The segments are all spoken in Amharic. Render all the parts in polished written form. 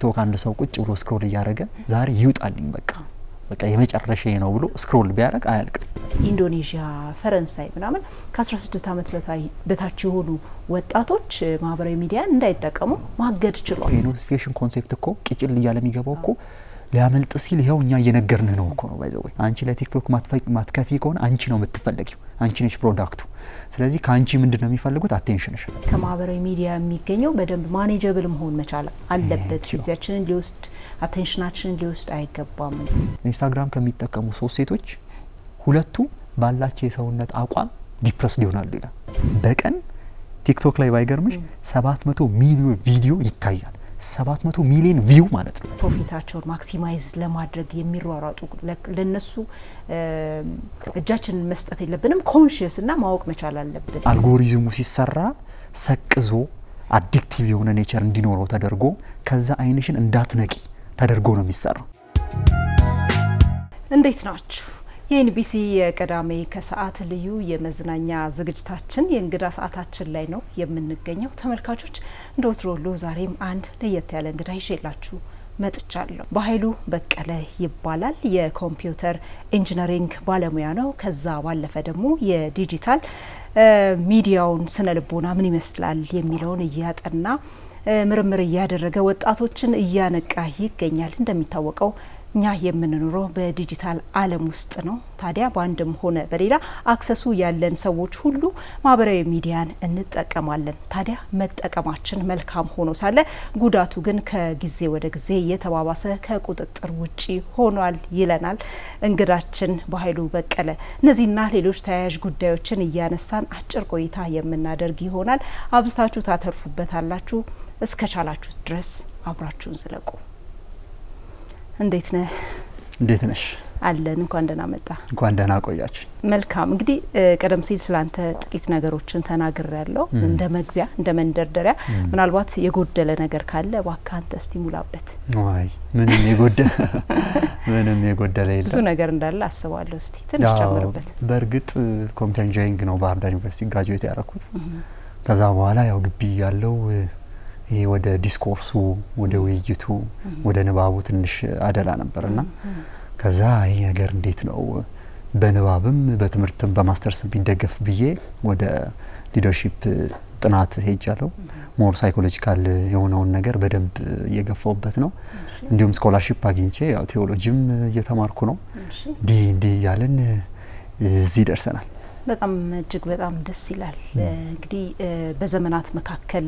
ቲክቶክ አንድ ሰው ቁጭ ብሎ ስክሮል እያደረገ ዛሬ ይውጣልኝ በቃ የመጨረሻዬ ነው ብሎ ስክሮል ቢያደርግ አያልቅም። ኢንዶኔዥያ፣ ፈረንሳይ ምናምን ከ16 ዓመት በታች የሆኑ ወጣቶች ማህበራዊ ሚዲያን እንዳይጠቀሙ ማገድ ችሏል። የኖቲፊኬሽን ኮንሴፕት እኮ ቅጭል እያለ የሚገባው እኮ ሊያመልጥ ሲል ይሄው እኛ እየነገርንህ ነው እኮ ነው ባይዘው። አንቺ ለቲክቶክ ማትከፊ ከሆነ አንቺ ነው የምትፈልጊው፣ አንቺ ነሽ ፕሮዳክቱ። ስለዚህ ካንቺ ምንድነው የሚፈልጉት? አቴንሽንሽ። ከማህበራዊ ሚዲያ የሚገኘው በደንብ ማኔጀብል መሆን መቻል አለበት። ጊዜያችንን ሊወስድ አቴንሽናችንን ሊወስድ አይገባም። ኢንስታግራም ከሚጠቀሙ 3 ሴቶች 2ቱ ባላቸው የሰውነት አቋም ዲፕረስድ ይሆናሉ ይላል። በቀን ቲክቶክ ላይ ባይገርምሽ 700 ሚሊዮን ቪዲዮ ይታያል። 700 ሚሊዮን ቪው ማለት ነው። ፕሮፊታቸውን ማክሲማይዝ ለማድረግ የሚሯሯጡ ለነሱ እጃችንን መስጠት የለብንም። ኮንሺየስ እና ማወቅ መቻል አለብን። አልጎሪዝሙ ሲሰራ ሰቅዞ አዲክቲቭ የሆነ ኔቸር እንዲኖረው ተደርጎ ከዛ አይንሽን እንዳትነቂ ተደርጎ ነው የሚሰራው። እንዴት ናችሁ? የኤንቢሲ የቅዳሜ ከሰዓት ልዩ የመዝናኛ ዝግጅታችን የእንግዳ ሰዓታችን ላይ ነው የምንገኘው። ተመልካቾች እንደወትሮ ሁሉ ዛሬም አንድ ለየት ያለ እንግዳ ይዤላችሁ መጥቻለሁ። በኃይሉ በቀለ ይባላል። የኮምፒውተር ኢንጂነሪንግ ባለሙያ ነው። ከዛ ባለፈ ደግሞ የዲጂታል ሚዲያውን ስነ ልቦና ምን ይመስላል የሚለውን እያጠና ምርምር እያደረገ ወጣቶችን እያነቃ ይገኛል። እንደሚታወቀው እኛ የምንኖረው በዲጂታል ዓለም ውስጥ ነው። ታዲያ በአንድም ሆነ በሌላ አክሰሱ ያለን ሰዎች ሁሉ ማህበራዊ ሚዲያን እንጠቀማለን። ታዲያ መጠቀማችን መልካም ሆኖ ሳለ ጉዳቱ ግን ከጊዜ ወደ ጊዜ እየተባባሰ ከቁጥጥር ውጪ ሆኗል ይለናል እንግዳችን በኃይሉ በቀለ። እነዚህና ሌሎች ተያያዥ ጉዳዮችን እያነሳን አጭር ቆይታ የምናደርግ ይሆናል። አብዝታችሁ ታተርፉበታላችሁ። እስከቻላችሁ ድረስ አብራችሁን ዝለቁ። እንዴት ነህ? እንዴት ነሽ? አለን። እንኳን ደህና መጣ። እንኳን ደህና ቆያችሁ። መልካም። እንግዲህ ቀደም ሲል ስላንተ ጥቂት ነገሮችን ተናግሬያለሁ እንደ መግቢያ እንደ መንደርደሪያ። ምናልባት የጎደለ ነገር ካለ እባክህ አንተ እስቲ ሙላበት። አይ ምንም የጎደለ የለም። ብዙ ነገር እንዳለ አስባለሁ። እስቲ ትንሽ ጨምርበት። በእርግጥ ኮምፒውተር ኢንጂነሪንግ ነው ባህር ዳር ዩኒቨርሲቲ ግራጁዌት ያደረኩት። ከዛ በኋላ ያው ግቢ ያለው ይሄ ወደ ዲስኮርሱ ወደ ውይይቱ ወደ ንባቡ ትንሽ አደላ ነበርና ከዛ ይሄ ነገር እንዴት ነው በንባብም በትምህርትም በማስተርስ ቢደገፍ ብዬ ወደ ሊደርሺፕ ጥናት ሄጃለሁ። ሞር ሳይኮሎጂካል የሆነውን ነገር በደንብ እየገፋውበት ነው። እንዲሁም ስኮላርሺፕ አግኝቼ ያው ቴዎሎጂም እየተማርኩ ነው። እንዲህ ያለን እዚህ ደርሰናል። በጣም እጅግ በጣም ደስ ይላል። እንግዲህ በዘመናት መካከል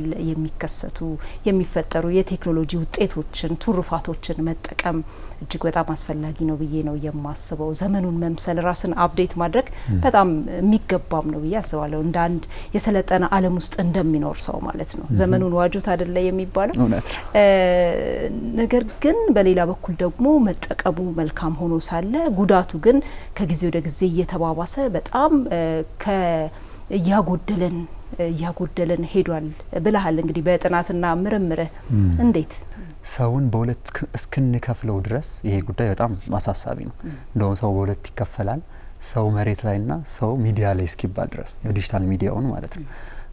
የሚፈጠሩ የቴክኖሎጂ ውጤቶችን ትሩፋቶችን መጠቀም እጅግ በጣም አስፈላጊ ነው ብዬ ነው የማስበው። ዘመኑን መምሰል ራስን አፕዴት ማድረግ በጣም የሚገባም ነው ብዬ አስባለሁ። እንደ አንድ የሰለጠነ ዓለም ውስጥ እንደሚኖር ሰው ማለት ነው። ዘመኑን ዋጁት አይደለ የሚባለው። ነገር ግን በሌላ በኩል ደግሞ መጠቀሙ መልካም ሆኖ ሳለ ጉዳቱ ግን ከጊዜ ወደ ጊዜ እየተባባሰ በጣም እያጎደለን ሄዷል ብለሃል። እንግዲህ በጥናትና ምርምርህ እንዴት ሰውን በሁለት እስክንከፍለው ድረስ ይሄ ጉዳይ በጣም አሳሳቢ ነው። እንደውም ሰው በሁለት ይከፈላል፣ ሰው መሬት ላይና ሰው ሚዲያ ላይ እስኪባል ድረስ የዲጂታል ሚዲያውን ማለት ነው።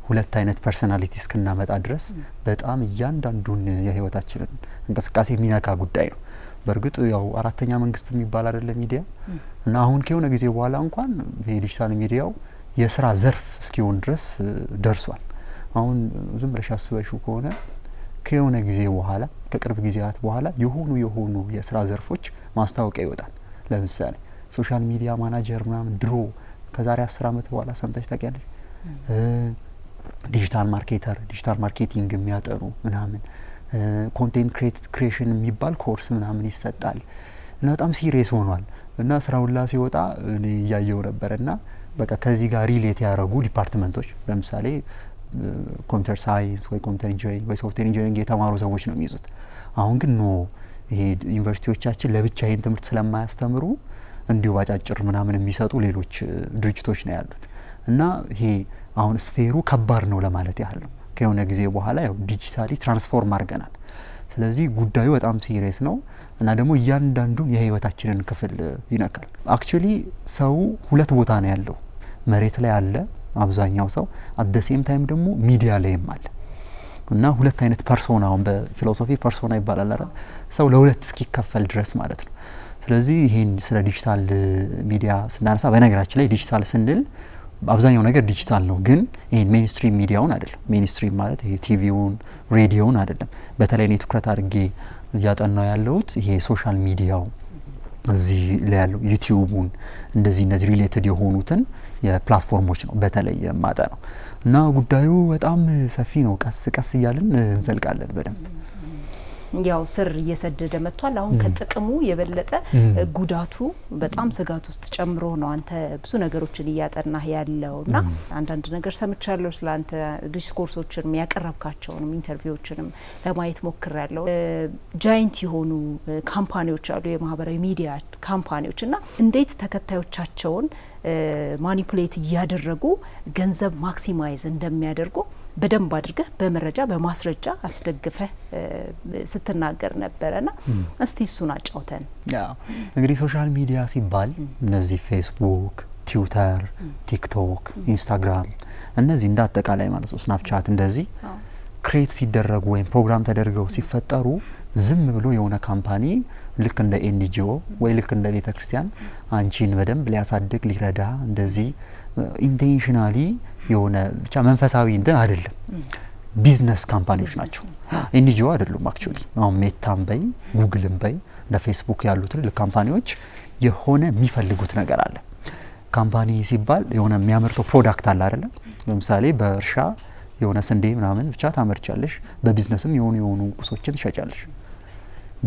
ሁለት አይነት ፐርሰናሊቲ እስክናመጣ ድረስ በጣም እያንዳንዱን የህይወታችንን እንቅስቃሴ የሚነካ ጉዳይ ነው። በእርግጥ ያው አራተኛ መንግስት የሚባል አይደለ ሚዲያ እና አሁን ከሆነ ጊዜ በኋላ እንኳን የዲጂታል ሚዲያው የስራ ዘርፍ እስኪሆን ድረስ ደርሷል። አሁን ዝም ብለሽ አስበሽው ከሆነ ከሆነ ጊዜ በኋላ ከቅርብ ጊዜያት በኋላ የሆኑ የስራ ዘርፎች ማስታወቂያ ይወጣል። ለምሳሌ ሶሻል ሚዲያ ማናጀር ምናምን ድሮ ከዛሬ 10 አመት በኋላ ሰምተሽ ታውቂያለሽ? ዲጂታል ማርኬተር፣ ዲጂታል ማርኬቲንግ የሚያጠኑ ምናምን ኮንቴንት ክሬሽን የሚባል ኮርስ ምናምን ይሰጣል እና በጣም ሲሪየስ ሆኗል። እና ስራውላ ሲወጣ እኔ ያየው ነበርና በቃ ከዚህ ጋር ሪሌት ያደረጉ ዲፓርትመንቶች ለምሳሌ ኮምፒውተር ሳይንስ ወይ ኮምፒውተር ኢንጂነሪንግ ወይ ሶፍትዌር ኢንጂነሪንግ የተማሩ ሰዎች ነው የሚይዙት። አሁን ግን ይሄ ዩኒቨርሲቲዎቻችን ለብቻ ይሄን ትምህርት ስለማያስተምሩ እንዲሁ ባጫጭር ምናምን የሚሰጡ ሌሎች ድርጅቶች ነው ያሉት። እና ይሄ አሁን ስፌሩ ከባድ ነው ለማለት ያህል ነው። ከሆነ ጊዜ በኋላ ያው ዲጂታሊ ትራንስፎርም አድርገናል። ስለዚህ ጉዳዩ በጣም ሲሪየስ ነው እና ደግሞ እያንዳንዱን የህይወታችንን ክፍል ይነካል። አክቹሊ ሰው ሁለት ቦታ ነው ያለው። መሬት ላይ አለ አብዛኛው ሰው፣ አት ዘ ሴም ታይም ደግሞ ሚዲያ ላይም አለ። እና ሁለት አይነት ፐርሶና አሁን በፊሎሶፊ ፐርሶና ይባላል አይደል ሰው ለሁለት እስኪከፈል ድረስ ማለት ነው። ስለዚህ ይሄን ስለ ዲጂታል ሚዲያ ስናነሳ በነገራችን ላይ ዲጂታል ስንል አብዛኛው ነገር ዲጂታል ነው፣ ግን ይሄን ሜንስትሪም ሚዲያውን አይደለም። ሜንስትሪም ማለት ይሄ ቲቪውን ሬዲዮውን አይደለም። በተለይ እኔ ትኩረት አድርጌ እያጠናው ያለሁት ይሄ ሶሻል ሚዲያው እዚህ ላይ ያለው ዩቲዩቡን እንደዚህ እነዚህ ሪሌትድ የሆኑትን የፕላትፎርሞች ነው በተለይ የማጠናው እና ጉዳዩ በጣም ሰፊ ነው። ቀስ ቀስ እያልን እንዘልቃለን በደንብ። ያው ስር እየሰደደ መጥቷል። አሁን ከጥቅሙ የበለጠ ጉዳቱ በጣም ስጋት ውስጥ ጨምሮ ነው አንተ ብዙ ነገሮችን እያጠናህ ያለውና አንዳንድ ነገር ሰምቻለሁ ስላንተ ዲስኮርሶችን ያቀረብካቸውንም ኢንተርቪዎችንም ለማየት ሞክሬያለሁ። ጃይንት የሆኑ ካምፓኒዎች አሉ፣ የማህበራዊ ሚዲያ ካምፓኒዎች እና እንዴት ተከታዮቻቸውን ማኒፑሌት እያደረጉ ገንዘብ ማክሲማይዝ እንደሚያደርጉ በደንብ አድርገህ በመረጃ በማስረጃ አስደግፈህ ስትናገር ነበረና እስቲ እሱን አጫውተን። ያው እንግዲህ ሶሻል ሚዲያ ሲባል እነዚህ ፌስቡክ፣ ትዊተር፣ ቲክቶክ፣ ኢንስታግራም እነዚህ እንዳጠቃላይ ማለት ነው ስናፕቻት እንደዚህ ክሬት ሲደረጉ ወይም ፕሮግራም ተደርገው ሲፈጠሩ ዝም ብሎ የሆነ ካምፓኒ ልክ እንደ ኤንጂኦ ወይ ልክ እንደ ቤተክርስቲያን አንቺን በደንብ ሊያሳድግ ሊረዳ እንደዚህ ኢንቴንሽናሊ የሆነ ብቻ መንፈሳዊ እንትን አይደለም። ቢዝነስ ካምፓኒዎች ናቸው፣ ኤንጂኦ አይደሉም። አክቹሊ አሁን ሜታም በይ ጉግልም በይ እንደ ፌስቡክ ያሉት ትልልቅ ካምፓኒዎች የሆነ የሚፈልጉት ነገር አለ። ካምፓኒ ሲባል የሆነ የሚያመርተው ፕሮዳክት አለ አይደለም። ለምሳሌ በእርሻ የሆነ ስንዴ ምናምን ብቻ ታመርቻለሽ፣ በቢዝነስም የሆኑ ቁሶችን ትሸጫለሽ።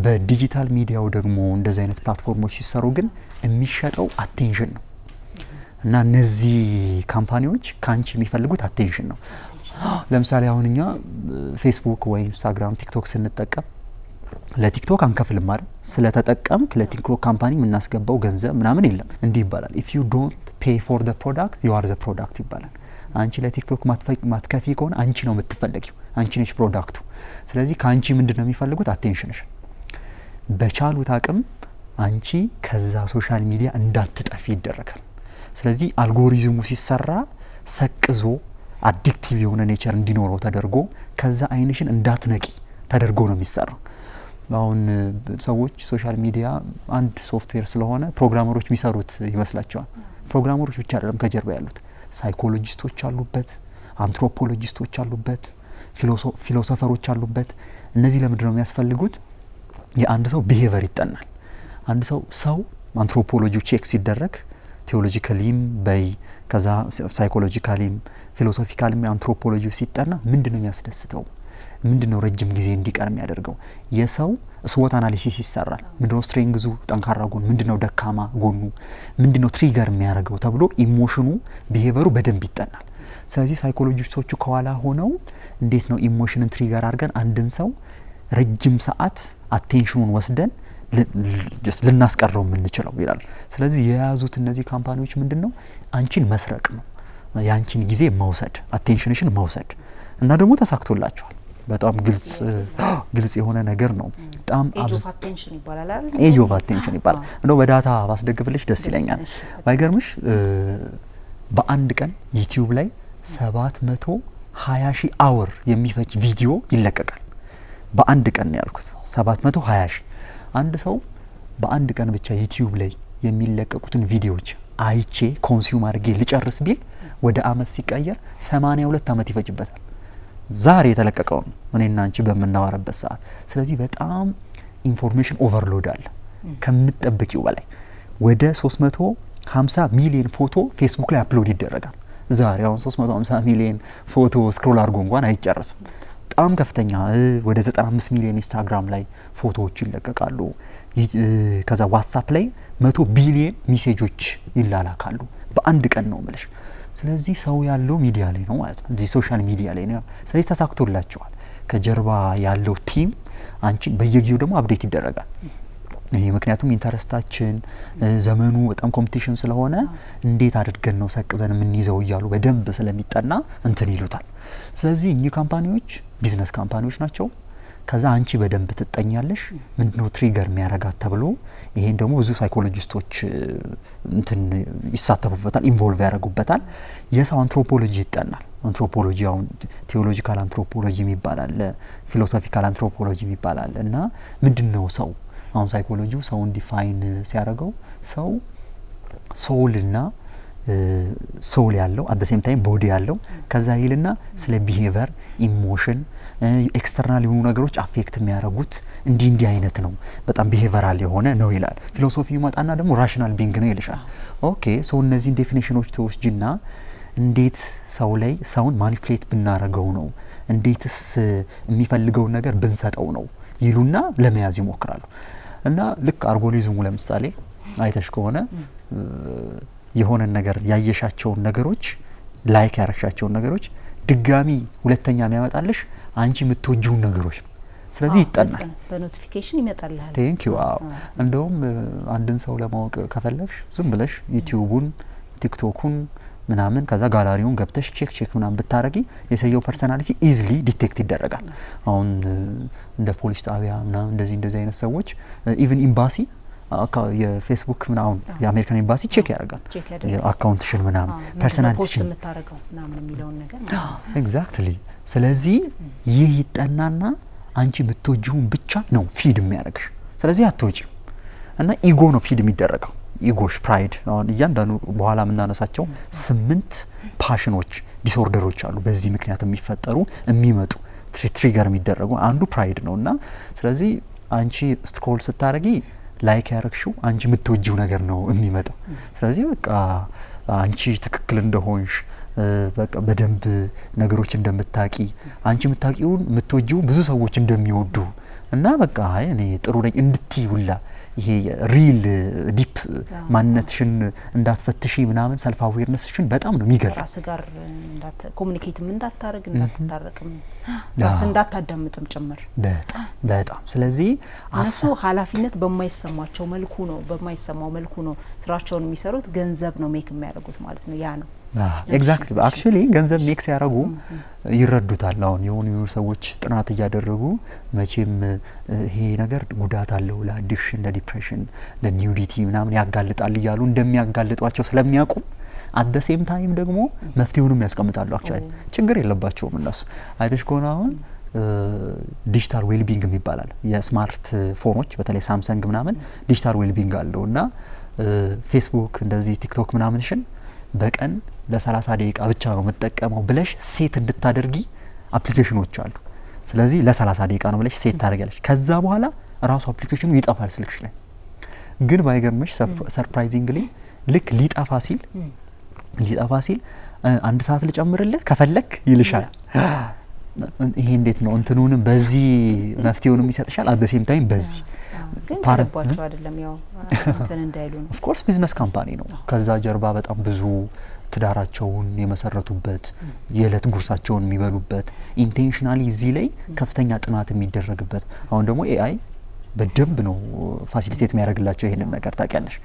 በዲጂታል ሚዲያው ደግሞ እንደዚህ አይነት ፕላትፎርሞች ሲሰሩ ግን የሚሸጠው አቴንሽን ነው እና እነዚህ ካምፓኒዎች ካንቺ የሚፈልጉት አቴንሽን ነው። ለምሳሌ አሁን እኛ ፌስቡክ ወይ ኢንስታግራም ቲክቶክ ስንጠቀም ለቲክቶክ አንከፍልም አይደል? ስለተጠቀምክ ለቲክቶክ ካምፓኒ የምናስገባው ገንዘብ ምናምን የለም። እንዲህ ይባላል if you don't pay for the product you are the product ይባላል። አንቺ ለቲክቶክ ማትከፊ ከሆነ አንቺ ነው የምትፈልጊው፣ አንቺ ነሽ ፕሮዳክቱ። ስለዚህ ካንቺ ምንድነው የሚፈልጉት? አቴንሽንሽ። በቻሉት አቅም አንቺ ከዛ ሶሻል ሚዲያ እንዳትጠፊ ይደረጋል። ስለዚህ አልጎሪዝሙ ሲሰራ ሰቅዞ አዲክቲቭ የሆነ ኔቸር እንዲኖረው ተደርጎ ከዛ አይንሽን እንዳትነቂ ተደርጎ ነው የሚሰራው። አሁን ሰዎች ሶሻል ሚዲያ አንድ ሶፍትዌር ስለሆነ ፕሮግራመሮች የሚሰሩት ይመስላቸዋል። ፕሮግራመሮች ብቻ አይደለም ከጀርባ ያሉት፣ ሳይኮሎጂስቶች አሉበት፣ አንትሮፖሎጂስቶች አሉበት፣ ፊሎሶፈሮች አሉበት። እነዚህ ለምንድን ነው የሚያስፈልጉት? የአንድ ሰው ቢሄቨር ይጠናል። አንድ ሰው አንትሮፖሎጂው ቼክ ሲደረግ ቴዎሎጂካሊም በይ ከዛ ሳይኮሎጂካሊም ፊሎሶፊካሊም አንትሮፖሎጂው ሲጠና ምንድነው የሚያስደስተው? ምንድነው ረጅም ጊዜ እንዲቀር የሚያደርገው? የሰው ስዎት አናሊሲስ ይሰራል። ምንድነው ስትሬንግዙ ጠንካራ ጎኑ፣ ምንድነው ደካማ ጎኑ፣ ምንድነው ትሪገር የሚያደርገው ተብሎ ኢሞሽኑ ቢሄቨሩ በደንብ ይጠናል። ስለዚህ ሳይኮሎጂስቶቹ ከኋላ ሆነው እንዴት ነው ኢሞሽንን ትሪገር አድርገን አንድን ሰው ረጅም ሰዓት አቴንሽኑን ወስደን ልናስቀረው የምንችለው ይላል። ስለዚህ የያዙት እነዚህ ካምፓኒዎች ምንድነው አንቺን መስረቅ ነው፣ ያንቺን ጊዜ መውሰድ፣ አቴንሽንሽን መውሰድ እና ደግሞ ተሳክቶላቸዋል። በጣም ግልጽ የሆነ ነገር ነው። በጣም ኤጅ ኦፍ አቴንሽን ይባላል አይደል? ኤጅ ኦፍ አቴንሽን ይባላል። እንደው በዳታ ባስደግፍልሽ ደስ ይለኛል። ባይገርምሽ በአንድ ቀን ዩቲዩብ ላይ 720,000 አወር የሚፈጅ ቪዲዮ ይለቀቃል። በአንድ ቀን ነው ያልኩት 720,000። አንድ ሰው በአንድ ቀን ብቻ ዩቲዩብ ላይ የሚለቀቁትን ቪዲዮዎች አይቼ ኮንሱም አድርጌ ልጨርስ ቢል ወደ አመት ሲቀየር 82 አመት ይፈጅበታል። ዛሬ የተለቀቀው ነው እኔና አንቺ በመናወራበት ሰዓት። ስለዚህ በጣም ኢንፎርሜሽን ኦቨርሎድ አለ ከምትጠብቂው በላይ። ወደ 350 ሚሊዮን ፎቶ ፌስቡክ ላይ አፕሎድ ይደረጋል። ዛሬ አሁን 350 ሚሊዮን ፎቶ ስክሮል አድርጎ እንኳን አይጨርስም። በጣም ከፍተኛ ወደ 95 ሚሊዮን ኢንስታግራም ላይ ፎቶዎች ይለቀቃሉ። ከዛ ዋትስአፕ ላይ 100 ቢሊዮን ሜሴጆች ይላላካሉ በአንድ ቀን ነው ማለት። ስለዚህ ሰው ያለው ሚዲያ ላይ ነው ማለት ነው፣ እዚህ ሶሻል ሚዲያ ላይ ነው። ስለዚህ ተሳክቶላቸዋል። ከጀርባ ያለው ቲም አንቺ በየጊዜው ደግሞ አፕዴት ይደረጋል። ይሄ ምክንያቱም ኢንተረስታችን ዘመኑ በጣም ኮምፒቲሽን ስለሆነ እንዴት አድርገን ነው ሰቅዘን የምንይዘው እያሉ በደንብ ስለሚጠና እንትን ይሉታል። ስለዚህ እኚህ ካምፓኒዎች ቢዝነስ ካምፓኒዎች ናቸው። ከዛ አንቺ በደንብ ትጠኛለሽ ምንድነው ትሪገር የሚያረጋት ተብሎ ይሄን ደግሞ ብዙ ሳይኮሎጂስቶች እንትን ይሳተፉበታል ኢንቮልቭ ያደርጉበታል የሰው አንትሮፖሎጂ ይጠናል አንትሮፖሎጂ አሁን ቴዎሎጂካል አንትሮፖሎጂ ይባላል ፊሎሶፊካል አንትሮፖሎጂ ይባላል እና ምንድነው ሰው አሁን ሳይኮሎጂው ሰውን ዲፋይን ሲያደርገው ሰው ሶልና ሶል ያለው አት ዘ ሴም ታይም ቦዲ ያለው ከዛ ይልና ስለ ቢሄቪየር ኢሞሽን ኤክስተርናል የሆኑ ነገሮች አፌክት የሚያደርጉት እንዲህ አይነት ነው በጣም ቢሄቪየራል የሆነ ነው ይላል ፊሎሶፊ ይመጣና ደግሞ ራሽናል ቢንግ ነው ይልሻል ኦኬ ሶ እነዚህ ዴፊኒሽኖች ተወስጂና እንዴት ሰው ላይ ሰውን ማኒፑሌት ብናረገው ነው እንዴትስ የሚፈልገው ነገር ብንሰጠው ነው ይሉና ለመያዝ ይሞክራሉ እና ልክ አልጎሪዝሙ ለምሳሌ አይተሽ ከሆነ የሆነ ነገር ያየሻቸው ነገሮች ላይክ ያረክሻቸው ነገሮች ድጋሚ ሁለተኛ የሚያመጣልሽ አንቺ የምትወጂው ነገሮች ነው ስለዚህ ይጠናል በኖቲፊኬሽን ይመጣልሃል ቴንክ ዩ እንደውም አንድን ሰው ለማወቅ ከፈለግሽ ዝም ብለሽ ዩቲዩቡን ቲክቶኩን ምናምን ከዛ ጋላሪውን ገብተሽ ቼክ ምናምን ብታረጊ የሰየው ፐርሰናሊቲ ኢዚሊ ዲቴክት ይደረጋል አሁን እንደ ፖሊስ ጣቢያ ምናምን እንደዚህ አይነት ሰዎች ኢቭን ኤምባሲ የፌስቡክ ምናምን የአሜሪካን ኤምባሲ ቼክ ያደርጋል የአካውንትሽን ምናምን ፐርሰናሊቲሽን የምታረገው ምናምን የሚለውን ነገር ኤግዛክትሊ ስለዚህ ይህ ይጠናና አንቺ የምትወጂውን ብቻ ነው ፊድ የሚያደርግሽ ስለዚህ አትወጪም እና ኢጎ ነው ፊድ የሚደረገው ኢጎሽ ፕራይድ አሁን እያንዳንዱ በኋላ የምናነሳቸው 8 ፓሽኖች ዲስኦርደሮች አሉ በዚህ ምክንያት የሚፈጠሩ የሚመጡ ትሪገር የሚደረጉ አንዱ ፕራይድ ነውና ስለዚህ አንቺ ስክሮል ስታረጊ ላይክ ያረክሽው አንቺ የምትወጂው ነገር ነው የሚመጣው ስለዚህ በቃ አንቺ ትክክል እንደሆንሽ በቃ በደንብ ነገሮች እንደምታቂ አንቺ የምትወጂው ብዙ ሰዎች እንደሚወዱ እና በቃ እኔ ጥሩ ነኝ እንድትይውላ ይሄ ሪል ዲፕ ማንነትሽን እንዳትፈትሺ ምናምን ሰልፍ አዌርነስሽን በጣም ነው የሚገርም ራስ ጋር ኮሙኒኬትም እንዳታረግ እንዳትታረቅም ራስ እንዳታዳምጥም ጭምር በጣም ስለዚህ እነሱ ኃላፊነት በማይሰማቸው መልኩ ነው ስራቸውን የሚሰሩት ገንዘብ ነው ሜክ የሚያደርጉት ማለት ነው ያ ነው ኤግዛክትሊ አክቹሊ ገንዘብ ሜክ ሲያረጉ ይረዱታል አሁን የሆኑ ሰዎች ጥናት እያደረጉ መቼም ይሄ ነገር ጉዳት አለው ለአዲክሽን ለዲፕሬሽን ለኒውዲቲ ምናምን ያጋልጣል ይያሉ እንደሚያጋልጧቸው ስለሚያውቁ at the same time ደግሞ መፍትሄውንም ያስቀምጣሉ አክቹሊ ችግር የለባቸውም እነሱ አይተሽ ከሆነ አሁን ዲጂታል ዌልቢንግ የሚባላል የስማርት ፎኖች በተለይ ሳምሰንግ ምናምን ዲጂታል ዌልቢንግ አለውና ፌስቡክ እንደዚህ ቲክቶክ ምናምንሽን በቀን ለ30 ደቂቃ ብቻ ነው መጠቀመው ብለሽ ሴት እንድታደርጊ አፕሊኬሽኖች አሉ ስለዚህ ለ30 ደቂቃ ነው ብለሽ ሴት ታደርጋለሽ ከዛ በኋላ ራሱ አፕሊኬሽኑ ይጠፋል ስልክሽ ላይ ግን ባይገርምሽ ሰርፕራይዚንግሊ ልክ ሊጠፋ ሲል አንድ ሰዓት ልጨምርልህ ከፈለክ ይልሻል ይሄ እንዴት ነው እንትኑንም በዚህ መፍትሄውንም ይሰጥሻል at the same time በዚህ ፓረባቸው አይደለም ያው እንትን እንዳይሉ ነው ኦፍ ኮርስ ቢዝነስ ካምፓኒ ነው ከዛ ጀርባ በጣም ብዙ ትዳራቸውን የመሰረቱበት የዕለት ጉርሳቸውን የሚበሉበት ኢንቴንሽናሊ እዚህ ላይ ከፍተኛ ጥናት የሚደረግበት አሁን ደግሞ ኤአይ በደንብ ነው ፋሲሊቴት የሚያደርግላቸው ይሄንን ነገር ታውቂያለሽ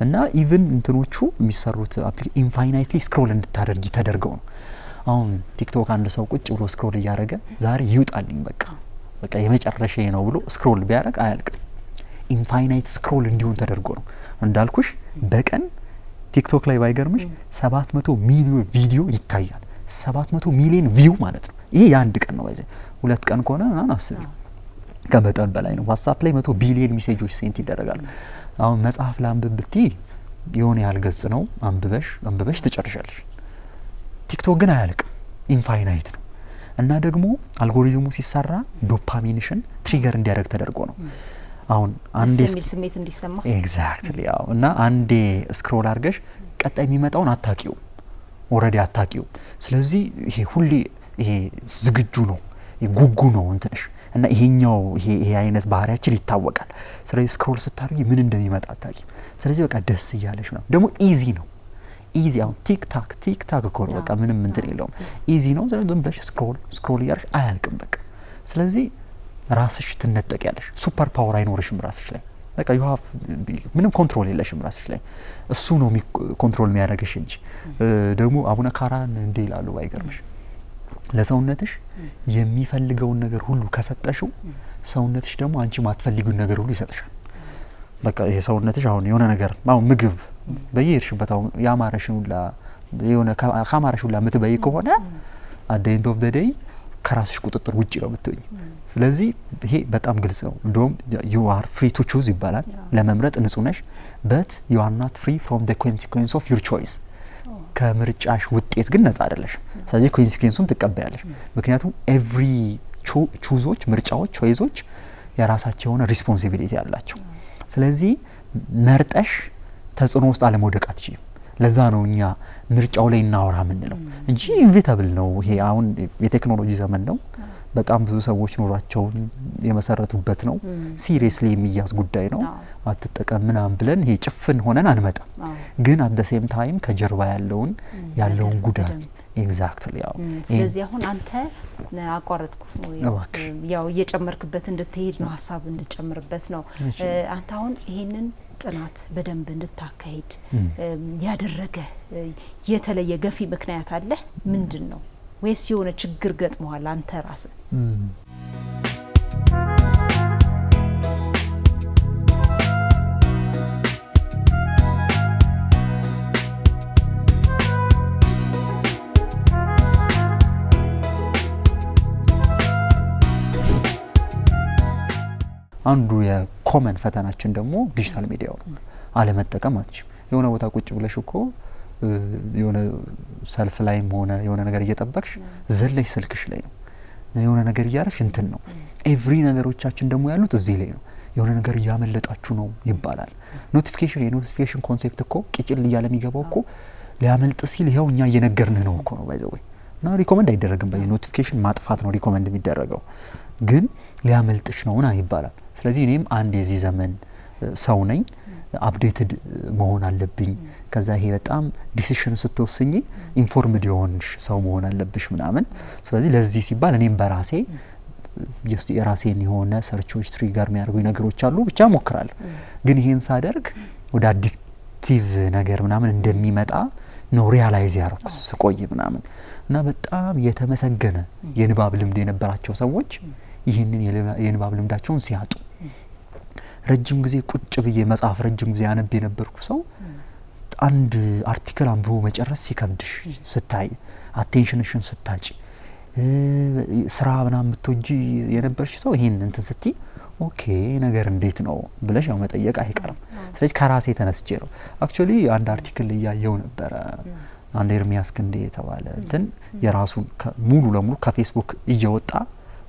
እና ኢቭን እንትኖቹ የሚሰሩት ኢንፋይናይትሊ ስክሮል እንድታደርጊ ተደርገው ነው አሁን ቲክቶክ አንድ ሰው ቁጭ ብሎ ስክሮል እያደረገ ዛሬ ይውጣልኝ በቃ የመጨረሻ ነው ብሎ ስክሮል ቢያደርግ አያልቅም ኢንፋይናይት ስክሮል እንዲሆን ተደርጎ ነው እንዳልኩሽ በቀን ቲክቶክ ላይ ባይገርምሽ 700 ሚሊዮን ቪዲዮ ይታያል 700 ሚሊዮን ቪው ማለት ነው ይሄ የአንድ ቀን ነው ባይዘ ሁለት ቀን ከሆነ አናስብ ከመጠን በላይ ነው ዋትስአፕ ላይ 100 ቢሊዮን ሜሴጆች ሴንት ይደረጋሉ አሁን መጽሐፍ ላንብብቲ የሆነ ያህል ገጽ ነው አንብበሽ ትጨርሻለሽ ቲክቶክ ግን አያልቅም ኢንፋይናይት ነው እና ደግሞ አልጎሪዝሙ ሲሰራ ዶፓሚንሽን ትሪገር እንዲያደርግ ተደርጎ ነው አሁን አንዴ ስሜት እንዲሰማ ኤግዛክትሊ ያው እና አንዴ ስክሮል አድርገሽ ቀጣይ የሚመጣውን አታቂው ኦሬዲ አታቂው ስለዚህ ይሄ ሁሌ ይሄ ዝግጁ ነው ጉጉ ነው እንትንሽ እና ይሄኛው ይሄ አይነት ባህሪያችን ይታወቃል ስለዚህ ስክሮል ስታደርጊ ምን እንደሚመጣ አታቂ ስለዚህ በቃ ደስ ይያለሽ ነው ደግሞ ኢዚ ነው ኢዚ አሁን ቲክታክ እኮ ነው በቃ ምንም እንትን የለውም ኢዚ ነው ዝም ብለሽ ስክሮል እያደረግሽ አያልቅም በቃ ስለዚህ ራስሽ ትነጠቂያለሽ ሱፐር ፓወር አይኖርሽም ራስሽ ላይ በቃ ምንም ኮንትሮል የለሽም ራስሽ ላይ እሱ ነው ኮንትሮል የሚያደርግሽ እንጂ ደግሞ አቡነ ካራን እንደ ይላሉ ባይገርምሽ ለሰውነትሽ የሚፈልገውን ነገር ሁሉ ከሰጠሽው ሰውነትሽ ደግሞ አንቺ ማትፈልጊውን ነገር ሁሉ ይሰጥሻል። በቃ ይሄ ሰውነትሽ አሁን የሆነ ነገር አሁን ምግብ በየሄድሽበት አሁን ያማረሽን ሁላ የሆነ ካማረሽ ሁላ ምትበይ ከሆነ at the end of the day ከራስሽ ቁጥጥር ውጪ ነው የምትሆኝ። ስለዚህ ይሄ በጣም ግልጽ ነው። እንደውም you are free to choose ይባላል። ለመምረጥ ንጹህ ነሽ but you are not free from the consequence of your choice። ከምርጫሽ ውጤት ግን ነፃ አይደለሽም። ስለዚህ ኮንሲኩዌንሱን ትቀበያለሽ። ምክንያቱም ኤቭሪ ቹዞች ምርጫዎች ቾይዞች የራሳቸው የሆነ ሪስፖንሲቢሊቲ አላቸው። ስለዚህ መርጠሽ ተጽዕኖ ውስጥ አለመውደቅ አትችይም። ለዛ ነው እኛ ምርጫው ላይ እናወራ ምንለው እንጂ ኢንቪታብል ነው። ይሄ አሁን የቴክኖሎጂ ዘመን ነው። በጣም ብዙ ሰዎች ኖራቸውን የመሰረቱበት ነው። ሲሪየስሊ የሚያዝ ጉዳይ ነው። አትጠቀም ምናምን ብለን ይሄ ጭፍን ሆነን አንመጣም። ግን አት ዘ ሴም ታይም ከጀርባ ያለውን ጉዳት ኤግዛክትሊ ያው ስለዚህ አሁን አንተ አቋረጥኩ ያው እየጨመርክበት እንድትሄድ ነው ሐሳብ እንድጨምርበት ነው። አንተ አሁን ይሄንን ጥናት በደንብ እንድታካሂድ ያደረገ የተለየ ገፊ ምክንያት አለ ምንድነው? ወይስ የሆነ ችግር ገጥሟል አንተ ራስህ? አንዱ የኮመን ፈተናችን ደግሞ ዲጂታል ሚዲያው ነው። አለመጠቀም አትችም። የሆነ ቦታ ቁጭ ብለሽ እኮ የሆነ ሰልፍ ላይም ሆነ የሆነ ነገር እየጠበቅሽ ዘለሽ ስልክሽ ላይ ነው የሆነ ነገር እያረሽ እንትን ነው። ኤቭሪ ነገሮቻችን ደግሞ ያሉት እዚህ ላይ ነው። የሆነ ነገር እያመለጣችሁ ነው ይባላል። የኖቲፊኬሽን ኮንሴፕት እኮ ቅጭል እያለ የሚገባው እኮ ሊያመልጥ ሲል ይሄው እኛ እየነገርንህ ነው እኮ ነው ባይዘው እና ሪኮመንድ አይደረግም። በኖቲፊኬሽን ማጥፋት ነው ሪኮመንድ የሚደረገው፣ ግን ሊያመልጥሽ ነውና ይባላል። ስለዚህ እኔም አንድ የዚህ ዘመን ሰው ነኝ። አፕዴትድ መሆን አለብኝ። ከዛ ይሄ በጣም ዲሲሽን ስትወስኚ ኢንፎርምድ የሆንሽ ሰው መሆን አለብሽ ምናምን። ስለዚህ ለዚህ ሲባል እኔም በራሴ የራሴን የሆነ ሰርቾች ትሪገር የሚያደርጉ ነገሮች አሉ ብቻ ሞክራለሁ። ግን ይሄን ሳደርግ ወደ አዲክቲቭ ነገር ምናምን እንደሚመጣ ነው ሪያላይዝ ያደረኩት ስቆይ ምናምን እና በጣም የተመሰገነ የንባብ ልምድ የነበራቸው ሰዎች ይህንን የንባብ ልምዳቸውን ሲያጡ ረጅም ጊዜ ቁጭ ብዬ መጽሐፍ ረጅም ጊዜ ያነብ የነበርኩ ሰው አንድ አርቲክል አንብቦ መጨረስ ሲከብድሽ ስታይ አቴንሽንሽን ስታጭ ስራ ምናምን ምትወጂ የነበርሽ ሰው ይሄን እንትን ስቲ ኦኬ ነገር እንዴት ነው ብለሽ ያው መጠየቅ አይቀርም። ስለዚህ ከራሴ ተነስቼ ነው አክቹአሊ አንድ አርቲክል ያየው ነበር። አንድ ኤርሚያስ ክንዴ የተባለ እንትን የራሱን ሙሉ ለሙሉ ከፌስቡክ እየወጣ